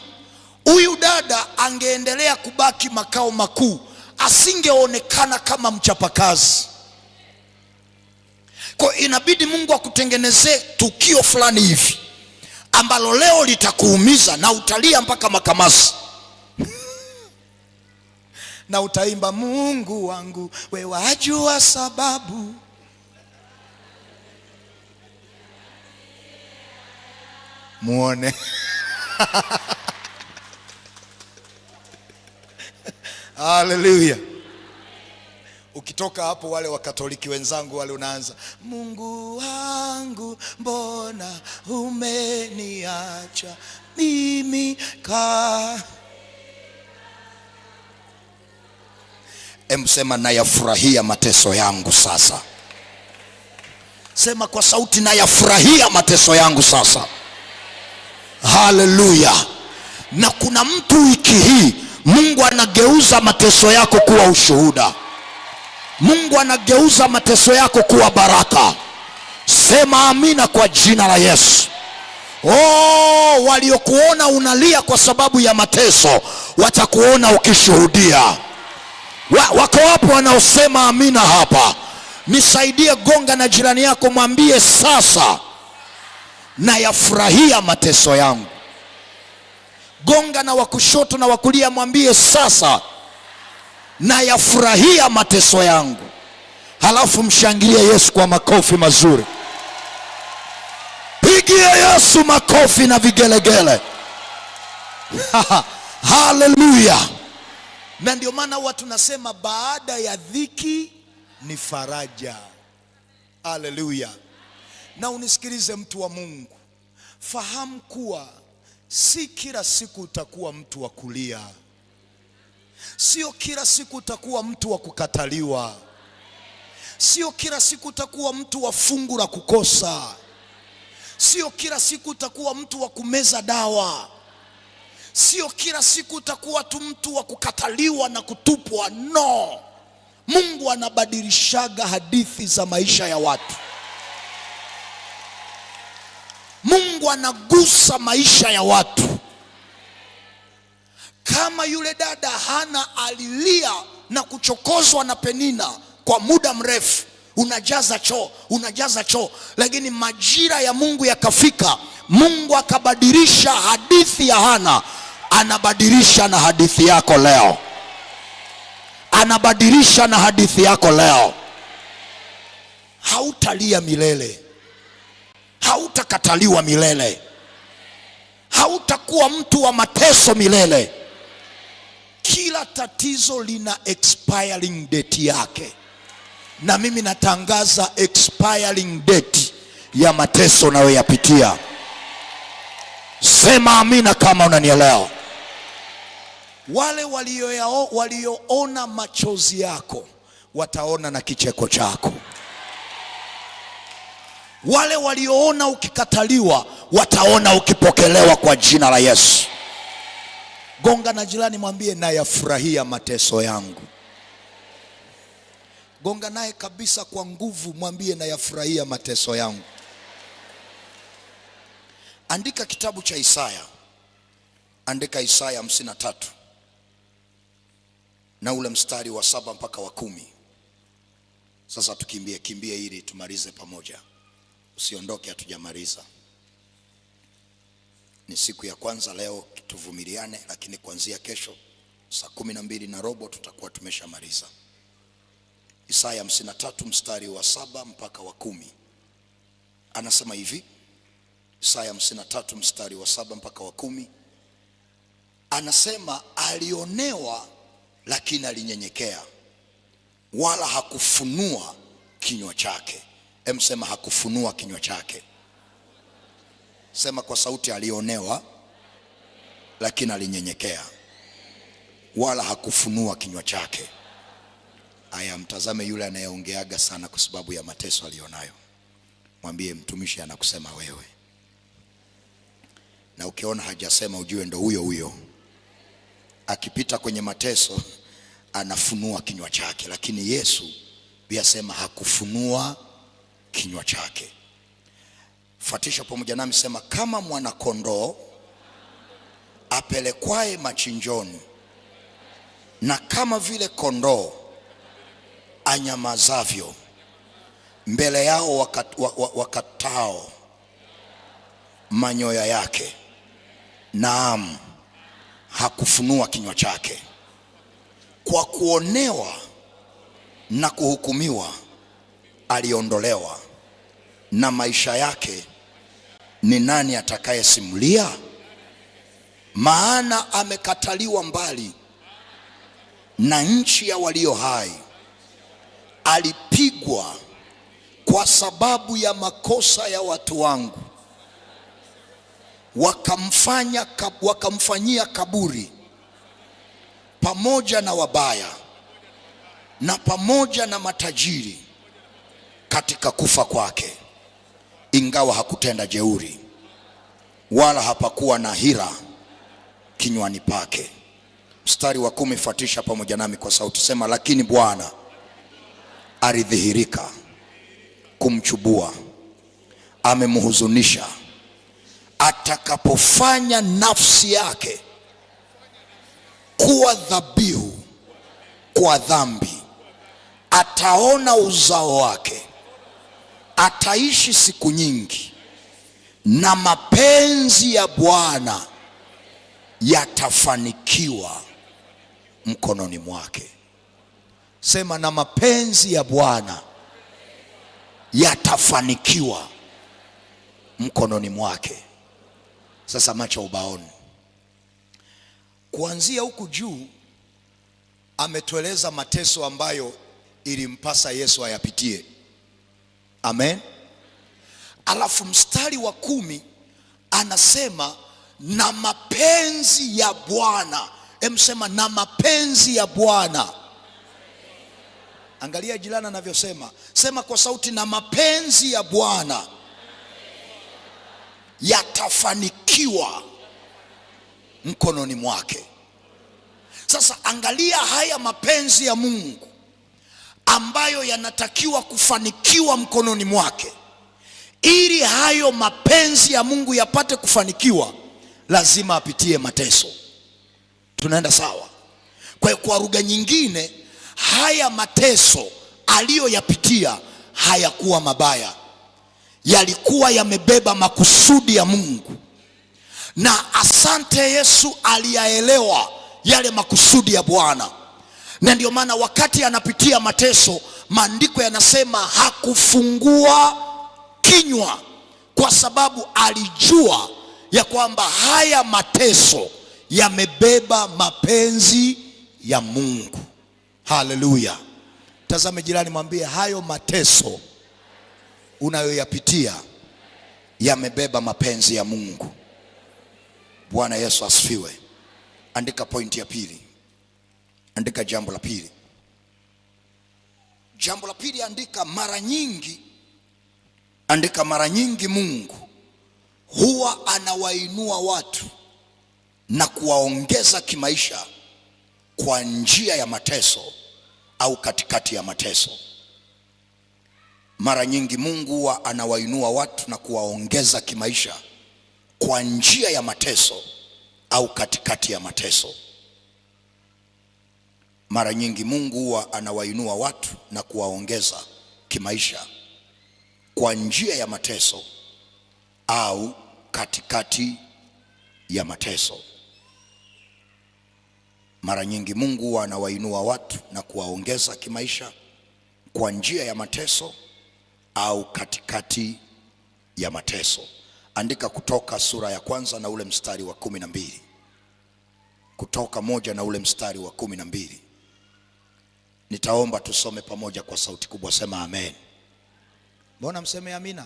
Huyu dada angeendelea kubaki makao makuu, asingeonekana kama mchapakazi. Kwa inabidi Mungu akutengenezee tukio fulani hivi ambalo leo litakuumiza na utalia mpaka makamasi na utaimba, Mungu wangu wewe wajua sababu. Muone haleluya. Ukitoka hapo, wale wakatoliki wenzangu wale, unaanza, Mungu wangu mbona umeniacha mimi Sema nayafurahia mateso yangu sasa. Sema kwa sauti, nayafurahia mateso yangu sasa. Haleluya. Na kuna mtu wiki hii Mungu anageuza mateso yako kuwa ushuhuda. Mungu anageuza mateso yako kuwa baraka. Sema amina kwa jina la Yesu. Waliokuona unalia kwa sababu ya mateso watakuona ukishuhudia. Wako wapo wanaosema amina hapa? Nisaidie, gonga na jirani yako, mwambie sasa nayafurahia mateso yangu. Gonga na wakushoto na wakulia, mwambie sasa nayafurahia mateso yangu. Halafu mshangilie Yesu kwa makofi mazuri. Pigia Yesu makofi na vigelegele. Haleluya. Na ndio maana huwa tunasema baada ya dhiki ni faraja. Haleluya. Na unisikilize mtu wa Mungu, fahamu kuwa si kila siku utakuwa mtu wa kulia. Sio kila siku utakuwa mtu wa kukataliwa. Sio kila siku utakuwa mtu wa fungu la kukosa. Sio kila siku utakuwa mtu wa kumeza dawa. Sio kila siku utakuwa tu mtu wa kukataliwa na kutupwa. No. Mungu anabadilishaga hadithi za maisha ya watu. Mungu anagusa maisha ya watu. Kama yule dada Hana alilia na kuchokozwa na Penina kwa muda mrefu, unajaza choo, lakini majira ya Mungu yakafika, Mungu akabadilisha hadithi ya Hana. Anabadilisha na hadithi yako leo. Anabadilisha na hadithi yako leo. Hautalia milele. Hautakataliwa milele. Hautakuwa mtu wa mateso milele. Kila tatizo lina expiring date yake. Na mimi natangaza expiring date ya mateso unayoyapitia. Sema amina kama unanielewa. Wale walioona machozi yako wataona na kicheko chako. Wale walioona ukikataliwa wataona ukipokelewa kwa jina la Yesu. Gonga na jirani, mwambie nayafurahia mateso yangu. Gonga naye kabisa kwa nguvu, mwambie nayafurahia mateso yangu. Andika kitabu cha Isaya. Andika Isaya 53 na ule mstari wa 7 mpaka wa 10. Sasa tukimbie ili tumalize pamoja. Usiondoke hatujamaliza. Ni siku ya kwanza leo, tuvumiliane, lakini kuanzia kesho saa 12:15 tutakuwa tumeshamaliza. Isaya 53 mstari wa 7 mpaka wa 10. Anasema hivi, Isaya 53 mstari wa 7 mpaka wa 10. Anasema alionewa lakini alinyenyekea, wala hakufunua kinywa chake. Sema hakufunua kinywa chake. Sema kwa sauti, alionewa lakini alinyenyekea, wala hakufunua kinywa chake. Aya, mtazame yule anayeongeaga sana kwa sababu ya mateso alionayo. Mwambie mtumishi anakusema wewe. Na ukiona hajasema ujue ndo huyo huyo. Akipita kwenye mateso anafunua kinywa chake, lakini Yesu biasema hakufunua kinywa chake. Fuatisha pamoja nami, sema kama mwana kondoo apelekwae machinjoni, na kama vile kondoo anyamazavyo mbele yao wakatao manyoya yake, naam, hakufunua kinywa chake. Kwa kuonewa na kuhukumiwa aliondolewa, na maisha yake ni nani atakayesimulia? Maana amekataliwa mbali na nchi ya walio hai, alipigwa kwa sababu ya makosa ya watu wangu, wakamfanyia kaburi pamoja na wabaya na pamoja na matajiri katika kufa kwake, ingawa hakutenda jeuri, wala hapakuwa na hila kinywani pake. Mstari wa 10, fuatisha pamoja nami kwa sauti, sema lakini Bwana alidhihirika kumchubua, amemhuzunisha, atakapofanya nafsi yake kuwa dhabihu kwa dhambi, ataona uzao wake, ataishi siku nyingi, na mapenzi ya Bwana yatafanikiwa mkononi mwake. Sema na mapenzi ya Bwana yatafanikiwa mkononi mwake. Sasa macho ubaoni. Kuanzia huku juu ametueleza mateso ambayo ilimpasa Yesu ayapitie. Amen. Alafu mstari wa 10 anasema na mapenzi ya Bwana. Sema na mapenzi ya Bwana. Angalia jirani anavyosema. Sema kwa sauti, na mapenzi ya Bwana yatafanikiwa mkononi mwake. Sasa angalia haya mapenzi ya Mungu ambayo yanatakiwa kufanikiwa mkononi mwake. Ili hayo mapenzi ya Mungu yapate kufanikiwa, lazima apitie mateso. Tunaenda sawa? Kwa lugha nyingine, haya mateso aliyoyapitia hayakuwa mabaya, yalikuwa yamebeba makusudi ya Mungu. Na asante Yesu aliyaelewa yale makusudi ya Bwana. Na ndio maana wakati anapitia mateso, maandiko yanasema hakufungua kinywa, kwa sababu alijua ya kwamba haya mateso yamebeba mapenzi ya Mungu. Haleluya. Tazame jirani, mwambie hayo mateso unayoyapitia yamebeba mapenzi ya Mungu. Bwana Yesu asifiwe. Andika pointi ya pili. Andika jambo la pili. Jambo la pili, andika mara nyingi. Andika mara nyingi Mungu huwa anawainua watu na kuwaongeza kimaisha kwa njia ya mateso au katikati ya mateso. Mara nyingi Mungu huwa anawainua watu na kuwaongeza kimaisha kwa njia ya mateso au katikati ya mateso. Mara nyingi Mungu huwa anawainua watu na kuwaongeza kimaisha kwa njia ya mateso au katikati ya mateso. Mara nyingi Mungu huwa anawainua watu na kuwaongeza kimaisha kwa njia ya mateso au katikati ya mateso. Andika Kutoka sura ya 1 na ule mstari wa 12. Kutoka 1 na ule mstari wa 12. Nitaomba tusome pamoja kwa sauti kubwa. Sema amen. Mbona mseme amina?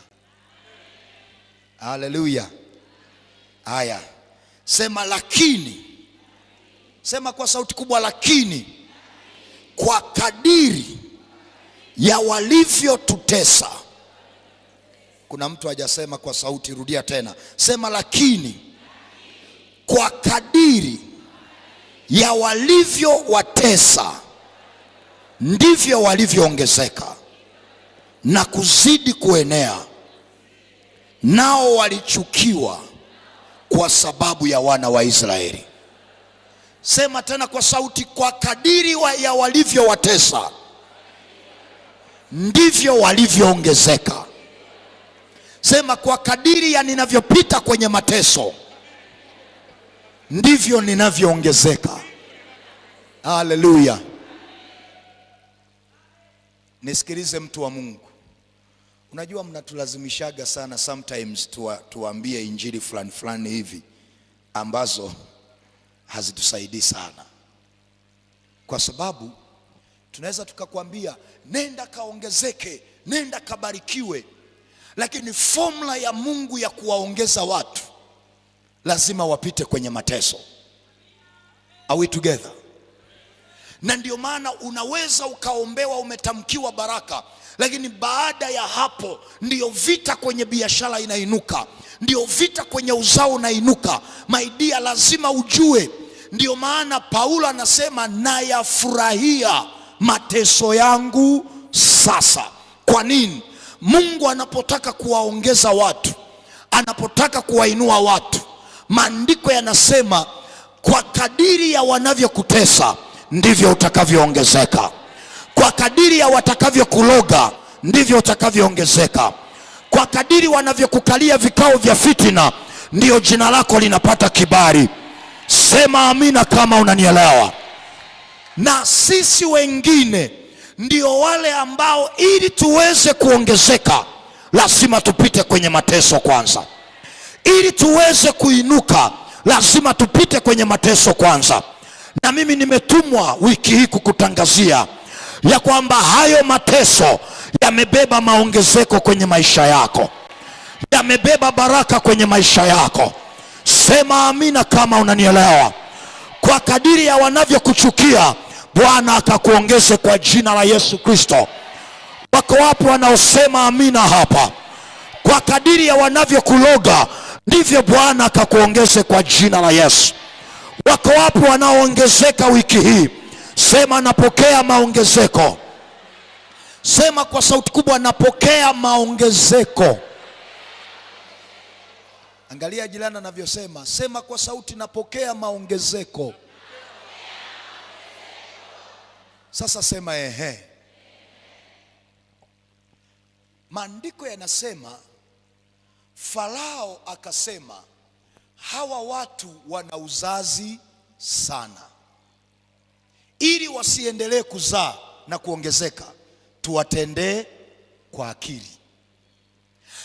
Haleluya. Haya, sema lakini. Sema kwa sauti kubwa, lakini kwa kadiri ya walivyotutesa. Kuna mtu hajasema kwa sauti, rudia tena. Sema lakini kwa kadiri ya walivyowatesa ndivyo walivyoongezeka na kuzidi kuenea, nao walichukiwa kwa sababu ya wana wa Israeli. Sema tena kwa sauti, kwa kadiri ya walivyowatesa ndivyo walivyoongezeka. Sema kwa kadiri ya ninavyopita kwenye mateso ndivyo ninavyoongezeka. Haleluya. Nisikilize mtu wa Mungu. Unajua mnatulazimishaga sana sometimes tuambie injili fulani hivi ambazo hazitusaidii sana. Kwa sababu tunaweza tukakwambia nenda kaongezeke, nenda kabarikiwe, lakini formula ya Mungu ya kuwaongeza watu lazima wapite kwenye mateso. Are we together? Na ndio maana unaweza ukaombewa, umetamkiwa baraka, lakini baada ya hapo ndio vita kwenye biashara inainuka, ndio vita kwenye uzao unainuka. My dear, lazima ujue. Ndio maana Paulo anasema nayafurahia mateso yangu sasa. Kwa nini? Mungu anapotaka kuwaongeza watu, anapotaka kuwainua watu, maandiko yanasema kwa kadiri ya wanavyokutesa ndivyo utakavyoongezeka. Kwa kadiri ya watakavyokuloga ndivyo utakavyoongezeka. Kwa kadiri wanavyokukalia vikao vya fitina ndio jina lako linapata kibali. Sema amina kama unanielewa. Na sisi wengine ndio wale ambao ili tuweze kuongezeka lazima tupite kwenye mateso kwanza. Ili tuweze kuinuka lazima tupite kwenye mateso kwanza. Na mimi nimetumwa wiki hii kukutangazia ya kwamba hayo mateso yamebeba maongezeko kwenye maisha yako, yamebeba baraka kwenye maisha yako. Sema amina kama unanielewa. Kwa kadiri ya wanavyokuchukia, Bwana akakuongeze kwa jina la Yesu Kristo. Wako wapo wanaosema amina hapa? Kwa kadiri ya wanavyokuloga ndivyo Bwana akakuongeze kwa jina la Yesu. Wako wapo wanaoongezeka wiki hii? Sema napokea maongezeko. Sema kwa sauti kubwa, napokea maongezeko. Angalia jirani anavyosema. Sema kwa sauti, napokea maongezeko. Sasa sema ehe. Maandiko yanasema Farao akasema hawa watu wana uzazi sana, ili wasiendelee kuzaa na kuongezeka tuwatendee kwa akili.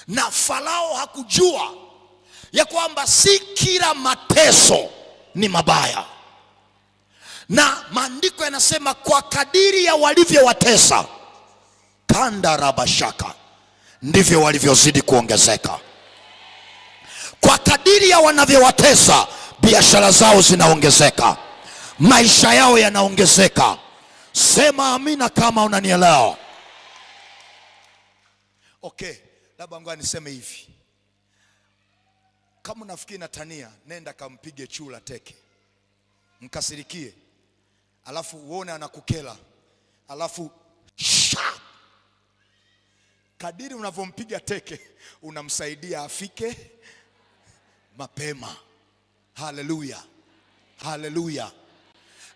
Na Farao hakujua ya kwamba si kila mateso ni mabaya. Na maandiko yanasema kwa kadiri ya walivyowatesa kanda rabashaka ndivyo walivyozidi kuongezeka. Kwa kadiri ya wanavyowatesa biashara zao zinaongezeka, maisha yao yanaongezeka. Sema amina kama unanielewa. Okay, labda ngoja niseme hivi. Kama unafikiri natania, nenda kampige chula teke, mkasirikie, alafu uone anakukela, alafu kadiri unavyompiga teke unamsaidia afike mapema. Haleluya, haleluya.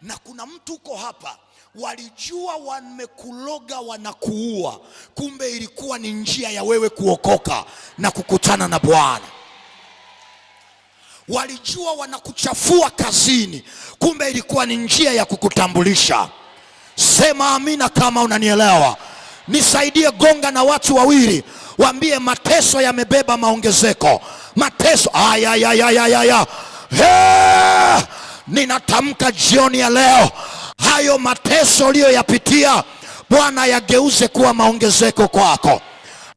Na kuna mtu uko hapa, walijua wamekuloga wanakuua, kumbe ilikuwa ni njia ya wewe kuokoka na kukutana na Bwana. Walijua wanakuchafua kazini, kumbe ilikuwa ni njia ya kukutambulisha. Sema amina kama unanielewa. Nisaidie, gonga na watu wawili, waambie mateso yamebeba maongezeko. Mateso ninatamka jioni ya leo, hayo mateso uliyoyapitia Bwana yageuze kuwa maongezeko kwako,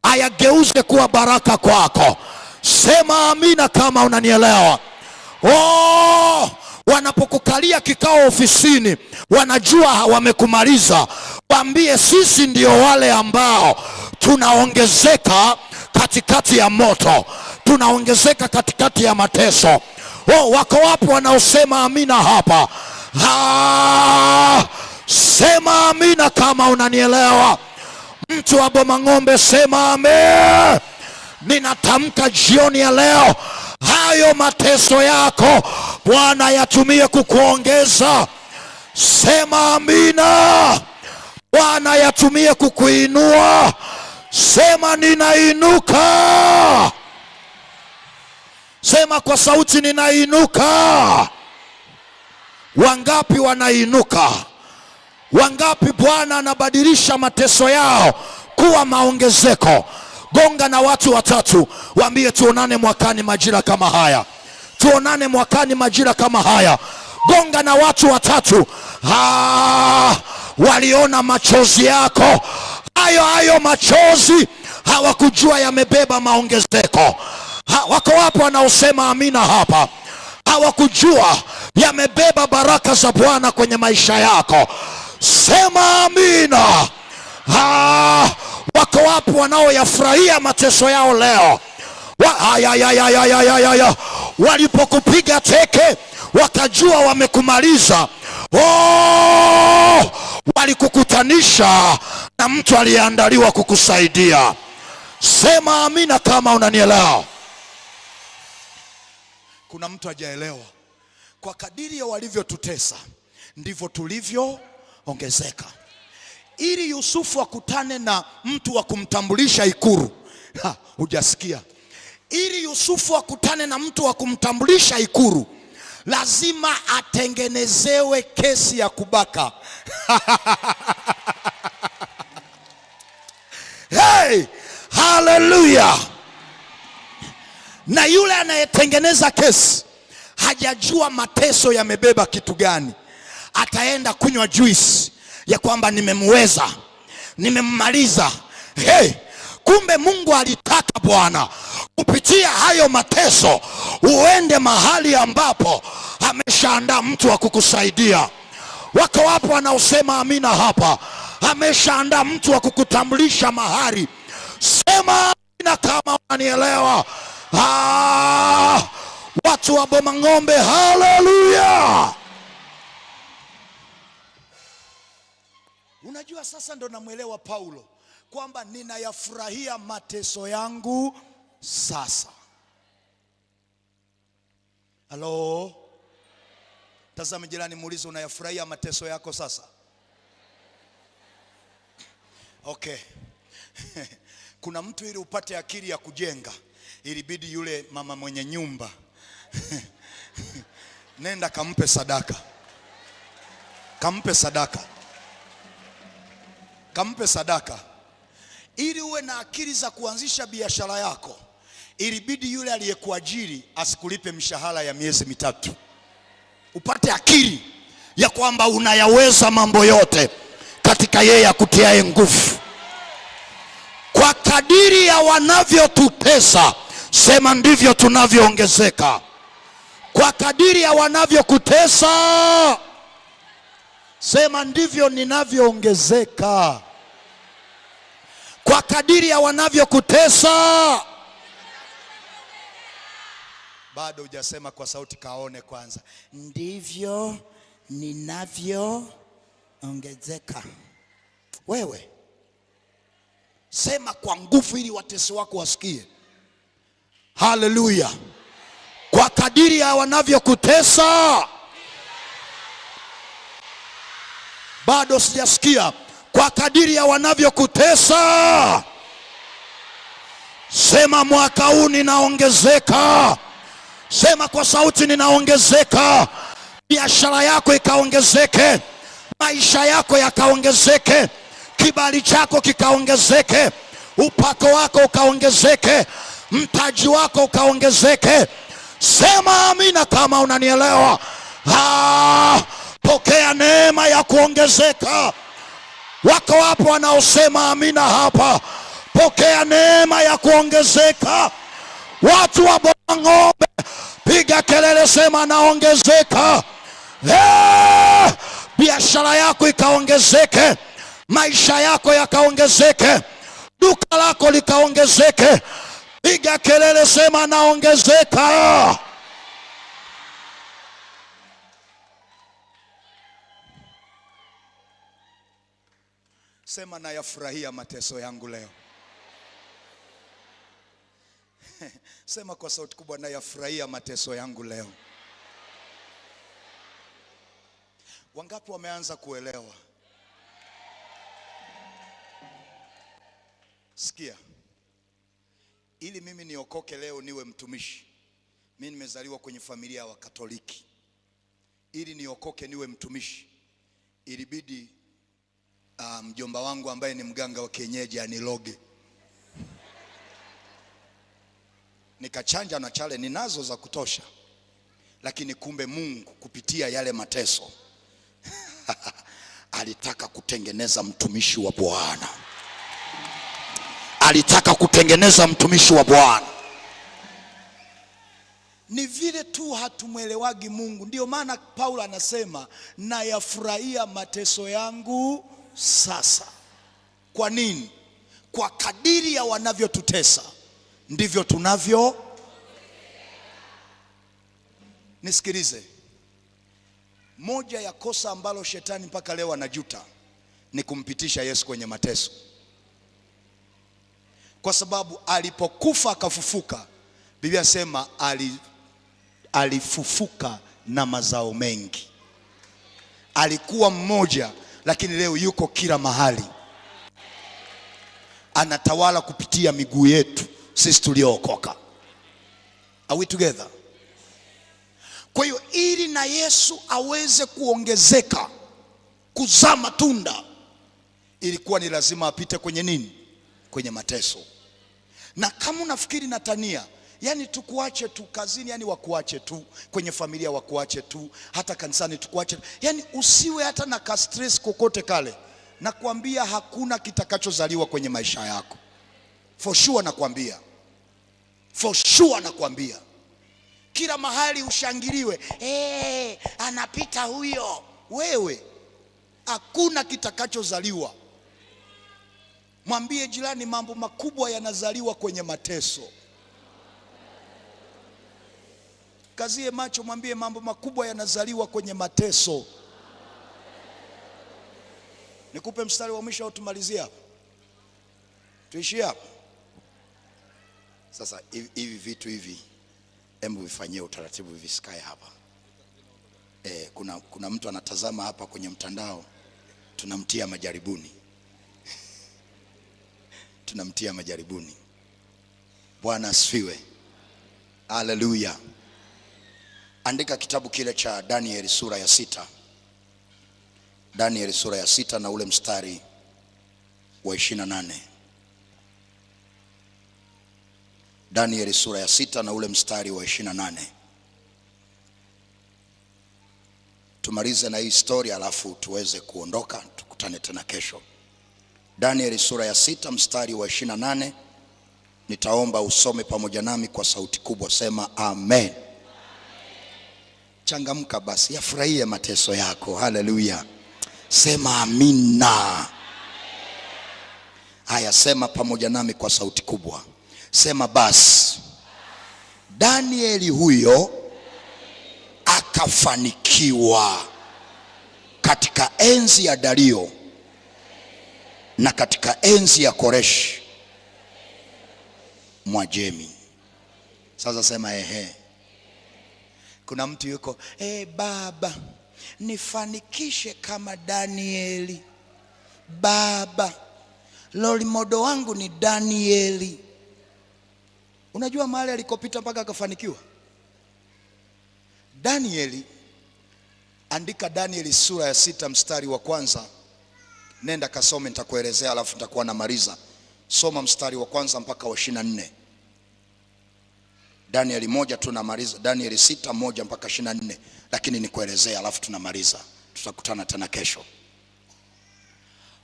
ayageuze kuwa baraka kwako. Sema amina kama unanielewa. Wanapokukalia kikao ofisini, wanajua wamekumaliza, waambie sisi ndio wale ambao tunaongezeka katikati ya moto, tunaongezeka katikati ya mateso. Wako wapi wanaosema amina hapa? Sema amina kama unanielewa. Mtu wa Bomang'ombe sema amen. Ninatamka jioni ya leo, hayo mateso yako Bwana yatumie kukuongeza. Sema amina. Bwana yatumie kukuinua. Sema ninainuka. Sema kwa sauti, ninainuka. Wangapi wanainuka? Wangapi Bwana anabadilisha mateso yao kuwa maongezeko? Gonga na watu watatu, waambie tuonane mwakani majira kama haya. Tuonane mwakani majira kama haya. Gonga na watu watatu. Waliona machozi yako, hayo machozi hawakujua yamebeba maongezeko. Wako wapo wanaosema amina hapa? Hawakujua yamebeba baraka za Bwana kwenye maisha yako. Sema amina. Wako wapo wanaoyafurahia mateso yao leo? Walipokupiga teke wakajua wamekumaliza. Walikukutanisha na mtu aliyeandaliwa kukusaidia. Sema amina kama unanielewa. Kuna mtu hajaelewa. Kwa kadiri ya walivyotutesa ndivyo tulivyoongezeka. Ili Yusufu akutane na mtu wa kumtambulisha Ikulu. Hujasikia? Ili Yusufu akutane na mtu wa kumtambulisha Ikulu, lazima atengenezewe kesi ya kubaka. Hey, haleluya. Na yule anayetengeneza kesi hajajua mateso yamebeba kitu gani. Ataenda kunywa juice ya kwamba nimemweza, nimemmaliza. Hey, kumbe Mungu alitaka Bwana kupitia hayo mateso uende mahali ambapo ameshaandaa mtu wa kukusaidia. Wako wapo wanaosema amina hapa? Ameshaandaa mtu wa kukutambulisha mahali. Sema amina kama unanielewa. Watu wa Bomang'ombe, haleluya. Unajua sasa ndo namuelewa Paulo kwamba ninayafurahia mateso yangu sasa. Halo? Tazama jirani, muulize, unayafurahia mateso yako sasa? Okay. Kuna mtu ili upate akili ya kujenga, ilibidi yule mama mwenye nyumba nenda kampe sadaka. Kampe sadaka. Kampe sadaka. Ili uwe na akili za kuanzisha biashara yako, ilibidi yule aliyekuajiri asikulipe mshahara ya miezi 3. Upate akili ya kwamba unayaweza mambo yote katika yeye akutiaye nguvu. Kwa kadiri ya wanavyotutesa, sema ndivyo tunavyoongezeka. Kwa kadiri ya wanavyokutesa, sema ndivyo ninavyoongezeka. Kwa kadiri ya wanavyokutesa. Bado hujasema kwa sauti, kaone kwanza. Ndivyo ninavyoongezeka. Wewe sema kwa nguvu ili watesi wako wasikie. Haleluya. Kwa kadiri ya wanavyokutesa. Bado sijasikia. Kwa kadiri ya wanavyokutesa. Sema mwaka huu ninaongezeka. Sema kwa sauti, ninaongezeka. Biashara yako ikaongezeke, maisha yako yakaongezeke, kibali chako kikaongezeke, upako wako ukaongezeke, mtaji wako ukaongezeke. Sema amina kama unanielewa. Pokea neema ya kuongezeka. Wako wapo wanaosema amina hapa. Pokea neema ya kuongezeka. Watu wa Ng'ombe, piga kelele, sema naongezeka. Biashara yako ikaongezeke, maisha yako yakaongezeke, duka lako likaongezeke. Piga kelele, sema naongezeka. Sema nayafurahia mateso yangu leo. Sema kwa sauti kubwa, nayafurahia mateso yangu leo. Wangapi wameanza kuelewa? Sikia, ili mimi niokoke leo niwe mtumishi, mimi nimezaliwa kwenye familia ya Wakatoliki. Ili niokoke niwe mtumishi, ilibidi mjomba wangu ambaye ni mganga wa kienyeji aniloge. Nikachanja na chale ninazo za kutosha, lakini kumbe Mungu kupitia yale mateso alitaka kutengeneza mtumishi wa Bwana. Alitaka kutengeneza mtumishi wa Bwana. Ni vile tu hatumwelewagi Mungu. Ndio maana Paulo anasema nayafurahia mateso yangu sasa. Kwa nini? Kwa kadiri ya wanavyotutesa ndivyo tunavyo. Nisikilize, moja ya kosa ambalo shetani mpaka leo anajuta ni kumpitisha Yesu kwenye mateso. Kwa sababu alipokufa akafufuka, Biblia sema alifufuka na mazao mengi. Alikuwa mmoja, lakini leo yuko kila mahali. Anatawala kupitia miguu yetu sisi tuliookoka. Are we together? Kwa hiyo ili na Yesu aweze kuongezeka, kuzaa matunda, ilikuwa ni lazima apite kwenye nini? Kwenye mateso. Na kama unafikiri Natania, yani tukuache tu kazini, yani wakuache tu kwenye familia, wakuache tu hata kanisani, tukuache, yani usiwe hata na ka stress kokote kale, nakwambia hakuna kitakachozaliwa kwenye maisha yako. For sure nakwambia. For sure nakwambia. Kila mahali ushangiliwe, anapita huyo. Wewe hakuna kitakachozaliwa. Mwambie jirani, mambo makubwa yanazaliwa kwenye mateso. Kazie macho, mwambie mambo makubwa yanazaliwa kwenye mateso. Nikupe mstari wa mwisho au tumalizie hapa? Tuishie hapa. Sasa hivi vitu hivi, hebu vifanyie utaratibu, visikae hapa. Kuna mtu anatazama hapa kwenye mtandao, tunamtia majaribuni. Tunamtia majaribuni. Bwana asifiwe. Haleluya. Andika kitabu kile cha Danieli sura ya 6. Danieli sura ya 6 na ule mstari wa 28. Danieli sura ya 6 na ule mstari wa 28. Tumalize na hii story alafu tuweze kuondoka, tukutane tena kesho. Danieli sura ya 6 mstari wa 28. Nitaomba usome pamoja nami kwa sauti kubwa, sema amen. Changamka basi, yafurahie mateso yako. Haleluya. Sema amina. Haya, sema pamoja nami kwa sauti kubwa, sema basi Danieli huyo akafanikiwa katika enzi ya Dario na katika enzi ya Koreshi Mwajemi. Sasa sema ehe. Kuna mtu yuko, baba nifanikishe kama Danieli. Baba, role model wangu ni Danieli. Unajua mahali alikopita mpaka akafanikiwa? Danieli, andika Danieli sura ya 6 mstari wa kwanza Nenda kasome, nitakuelezea alafu nitakuwa namaliza. Soma mstari wa kwanza mpaka wa 24. Danieli 1 tunamaliza, Danieli 6:1 mpaka 24, lakini nikuelezea alafu tunamaliza. Tutakutana tena kesho.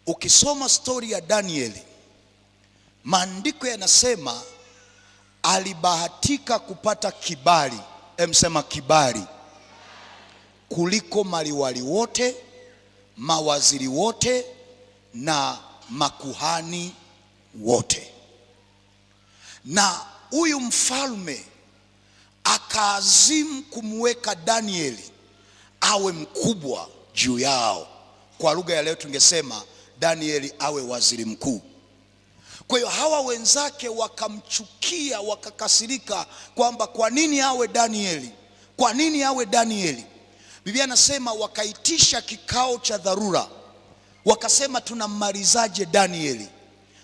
Ukisoma story ya Danieli, maandiko yanasema alibahatika kupata kibali, emsema kibali, kuliko maliwali wote, mawaziri wote na makuhani wote. Na huyu mfalme akaazimu kumweka Danieli awe mkubwa juu yao. Kwa lugha ya leo tungesema Danieli awe waziri mkuu. Kwa hiyo hawa wenzake wakamchukia, wakakasirika kwamba kwa nini awe Danieli? Kwa nini awe Danieli? Biblia inasema wakaitisha kikao cha dharura. Wakasema tunammalizaje Danieli?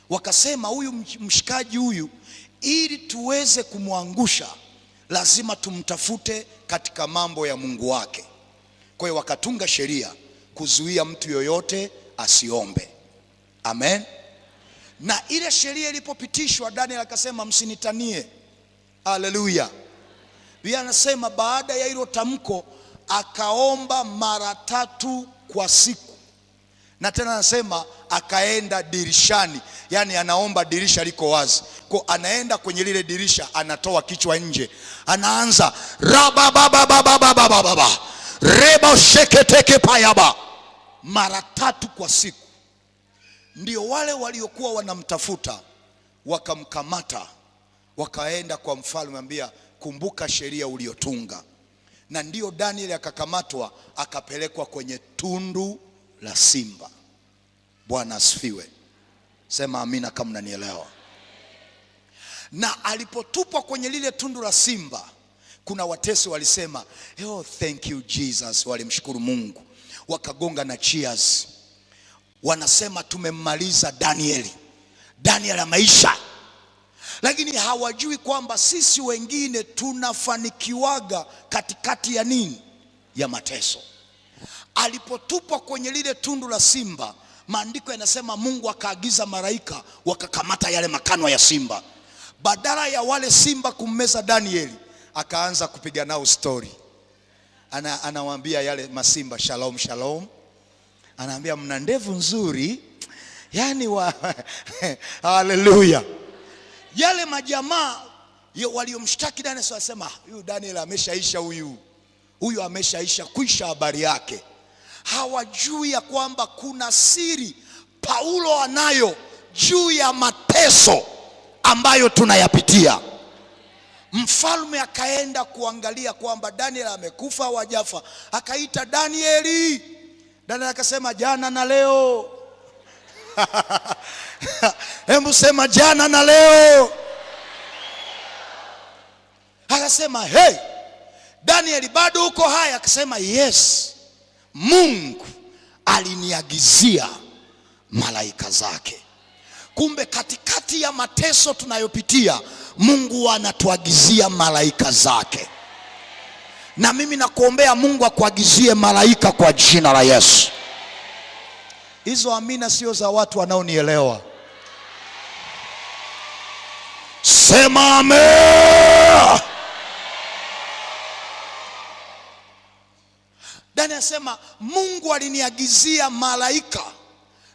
Wakasema huyu mshikaji huyu, ili tuweze kumwangusha lazima tumtafute katika mambo ya Mungu wake. Kwa hiyo wakatunga sheria kuzuia mtu yoyote asiombe. Amen. Na ile sheria ilipopitishwa, Daniel akasema msinitanie. Haleluya. Biblia anasema baada ya hilo tamko akaomba mara 3 kwa siku. Na tena anasema akaenda dirishani, yani anaomba dirisha liko wazi. Kwa anaenda kwenye lile dirisha, anatoa kichwa nje, anaanza rabababababababa reba sheketeke payaba, mara 3 kwa siku. Ndio wale waliokuwa wanamtafuta wakamkamata, wakaenda kwa mfalme ambia kumbuka sheria uliotunga. Na ndio Danieli akakamatwa, akapelekwa kwenye tundu la simba. Bwana asifiwe. Sema amina kama unanielewa. Na alipotupwa kwenye lile tundu la simba, kuna watesi walisema, "Oh, thank you Jesus." Walimshukuru Mungu, wakagonga na cheers. Wanasema tumemmaliza Danieli. Danieli ya maisha. Lakini hawajui kwamba sisi wengine tunafanikiwaga katikati ya nini? Ya mateso. Alipotupwa kwenye lile tundu la simba, maandiko yanasema Mungu akaagiza malaika wakakamata yale makanwa ya simba. Badala ya wale simba kummeza Danieli, akaanza kupiga nao story. Anawaambia yale masimba shalom shalom. Anaambia mna ndevu nzuri, yani haleluya. Yale majamaa waliomshtaki Daniel wasema huyu Daniel ameshaisha, huyu ameshaisha, kuisha habari yake. Hawajui ya kwamba kuna siri Paulo anayo juu ya mateso ambayo tunayapitia. Mfalme akaenda kuangalia kwamba Daniel amekufa au hajafa, akaita Danieli. Daniel akasema jana na leo. Hebu sema jana na leo. Akasema hey Danieli, bado uko hai? Akasema yes, Mungu aliniagizia malaika zake. Kumbe katikati ya mateso tunayopitia, Mungu anatuagizia malaika zake. Na mimi nakuombea Mungu akuagizie malaika kwa jina la Yesu. Hizo amina sio za watu wanaonielewa. Sema amen. Daniel anasema Mungu aliniagizia malaika,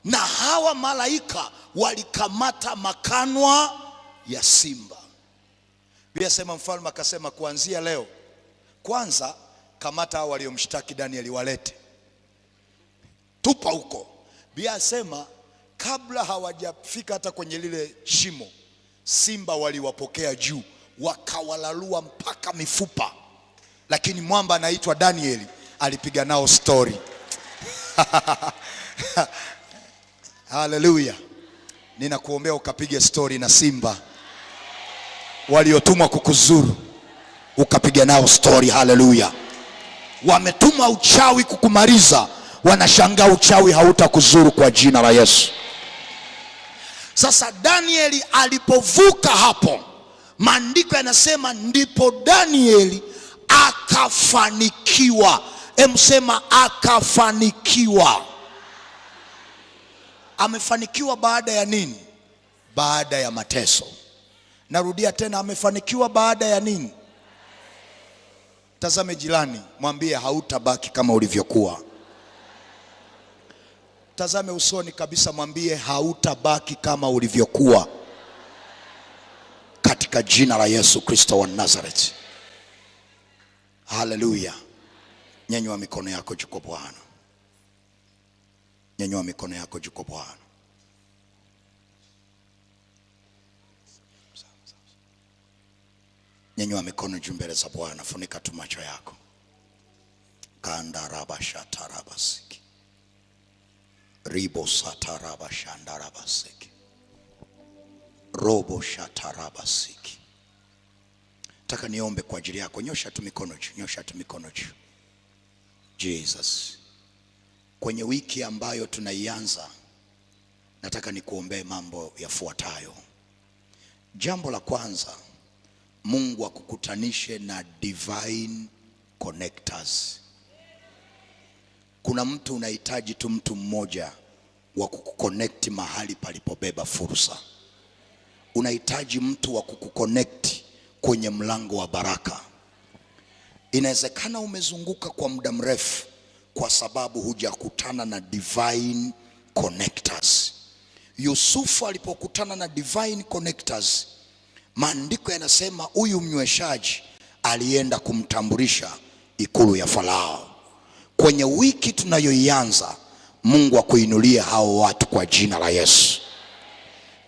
na hawa malaika walikamata makanwa ya simba. Biblia sema mfalme akasema kuanzia leo, kwanza kamata hao waliomshtaki Danieli walete, tupa huko. Biblia sema kabla hawajafika hata kwenye lile shimo, simba waliwapokea juu, wakawalalua mpaka mifupa. Lakini mwamba anaitwa Danieli alipiga nao story. Haleluya. Ninakuombea ukapige story na simba waliotumwa kukuzuru, ukapiga nao story. Haleluya. Wametuma uchawi kukumaliza, wanashangaa uchawi hautakuzuru kwa jina la Yesu. Sasa Danieli alipovuka hapo, maandiko yanasema ndipo Danieli akafanikiwa. Emsema akafanikiwa. Amefanikiwa baada ya nini? Baada ya mateso. Narudia tena, amefanikiwa baada ya nini? Tazame jirani, mwambie hautabaki kama ulivyokuwa. Tazame usoni kabisa, mwambie hautabaki kama ulivyokuwa, katika jina la Yesu Kristo wa Nazareth. Haleluya. Nyanyua mikono yako juu kwa Bwana. Nyanyua mikono yako juu kwa Bwana. Nyanyua mikono juu mbele za Bwana. Funika tu macho yako. Kandaraba shatarabasiki. Ribo sataraba shandarabasiki. Robo shatarabasiki. Nataka niombe kwa ajili yako. Nyosha tu mikono juu. Nyosha tu mikono juu. Jesus. Kwenye wiki ambayo tunaianza, nataka nikuombee mambo yafuatayo. Jambo la kwanza, Mungu akukutanishe na divine connectors. Kuna mtu unahitaji tu mtu mmoja wa kukuconnect mahali palipobeba fursa. Unahitaji mtu wa kukuconnect kwenye mlango wa baraka. Inawezekana umezunguka kwa muda mrefu kwa sababu hujakutana na divine connectors. Yusufu alipokutana na divine connectors, maandiko yanasema huyu mnyweshaji alienda kumtambulisha ikulu ya Farao. Kwenye wiki tunayoianza, Mungu akuinulie hao watu kwa jina la Yesu.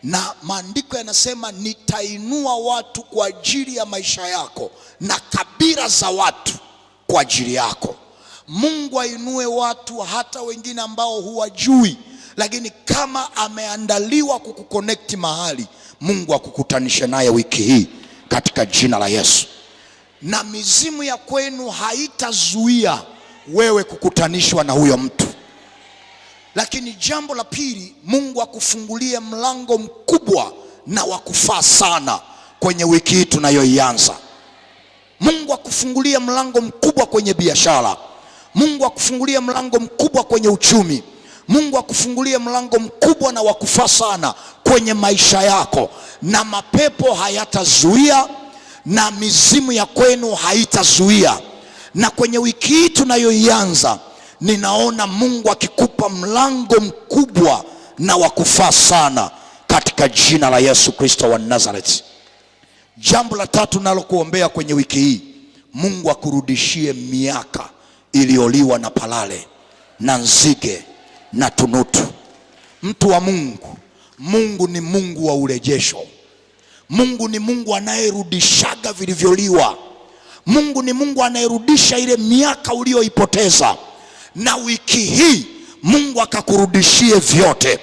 Na maandiko yanasema nitainua watu kwa ajili ya maisha yako na kabila za watu kwa ajili yako. Mungu ainue watu hata wengine ambao huwajui, lakini kama ameandaliwa kukuconnect mahali, Mungu akukutanishe naye wiki hii katika jina la Yesu. Na mizimu ya kwenu haitazuia wewe kukutanishwa na huyo mtu. Lakini jambo la pili, Mungu akufungulie mlango mkubwa na wakufaa sana kwenye wiki hii tunayoianza. Mungu akufungulie mlango mkubwa kwenye biashara. Mungu akufungulie mlango mkubwa kwenye uchumi. Mungu akufungulie mlango mkubwa na wakufaa sana kwenye maisha yako, na mapepo hayatazuia na mizimu ya kwenu haitazuia. Na kwenye wiki hii tunayoianza, ninaona Mungu akikupa mlango mkubwa na wakufaa sana katika jina la Yesu Kristo wa Nazareth. Jambo la tatu nalokuombea kwenye wiki hii, Mungu akurudishie miaka iliyoliwa na palale na nzige na tunutu. Mtu wa Mungu, Mungu ni Mungu wa urejesho. Mungu ni Mungu anayerudishaga vilivyoliwa. Mungu ni Mungu anayerudisha ile miaka uliyoipoteza. Na wiki hii Mungu akakurudishie vyote.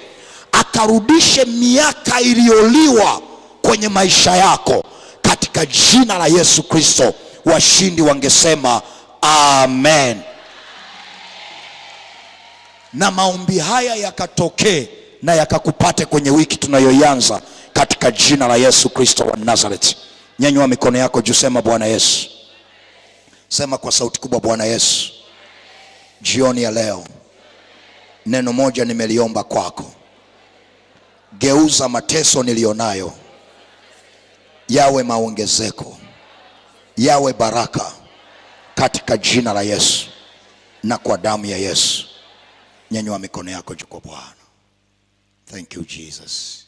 Akarudishe miaka iliyoliwa kwenye maisha yako katika jina la Yesu Kristo. Washindi wangesema amen. Na maombi haya yakatokee na yakakupate kwenye wiki tunayoianza katika jina la Yesu Kristo wa Nazareth. Nyanyua mikono yako juu, sema Bwana Yesu. Sema kwa sauti kubwa, Bwana Yesu, jioni ya leo neno moja nimeliomba kwako. Geuza mateso nilionayo yawe maongezeko, yawe baraka katika jina la Yesu na kwa damu ya Yesu. Nyanyua mikono yako juu kwa Bwana. Thank you Jesus.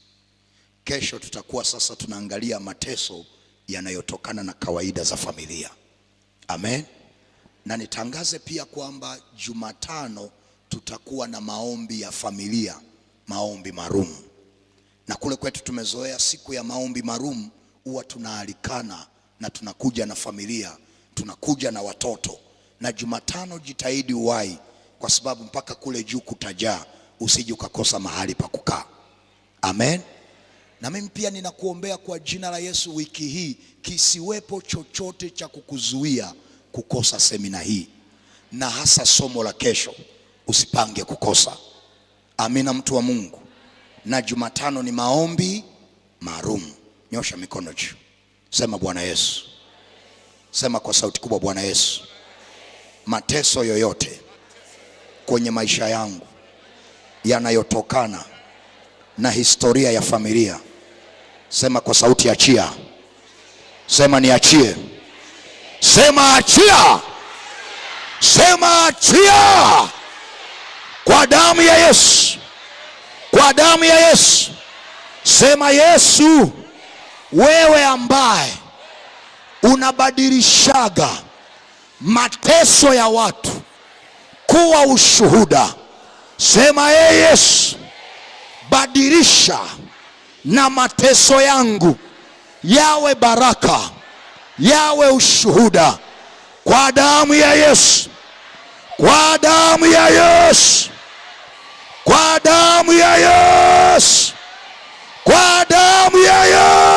Kesho tutakuwa sasa tunaangalia mateso yanayotokana na kawaida za familia. Amen. Na nitangaze pia kwamba Jumatano tutakuwa na maombi ya familia, maombi maalum. Na kule kwetu tumezoea siku ya maombi maalum huwa tunaalikana na tunakuja na familia, tunakuja na watoto. Na Jumatano jitahidi uwai, kwa sababu mpaka kule juu kutajaa, usije ukakosa mahali pa kukaa. Amen. Na mimi pia ninakuombea kwa jina la Yesu, wiki hii kisiwepo chochote cha kukuzuia kukosa semina hii, na hasa somo la kesho usipange kukosa. Amina, mtu wa Mungu. Na Jumatano ni maombi maalum. Nyosha mikono juu, sema Bwana Yesu. Sema kwa sauti kubwa, Bwana Yesu, mateso yoyote kwenye maisha yangu yanayotokana na historia ya familia. Sema kwa sauti, achia. Sema niachie. Sema achia. Sema achia. Kwa damu ya Yesu. Kwa damu ya Yesu. Sema Yesu, wewe ambaye unabadilishaga mateso ya watu kuwa ushuhuda. Sema Yesu, badilisha na mateso yangu yawe baraka, yawe ushuhuda. Kwa damu ya Yesu. Kwa damu ya Yesu. Kwa damu ya Yesu. Kwa damu ya Yesu.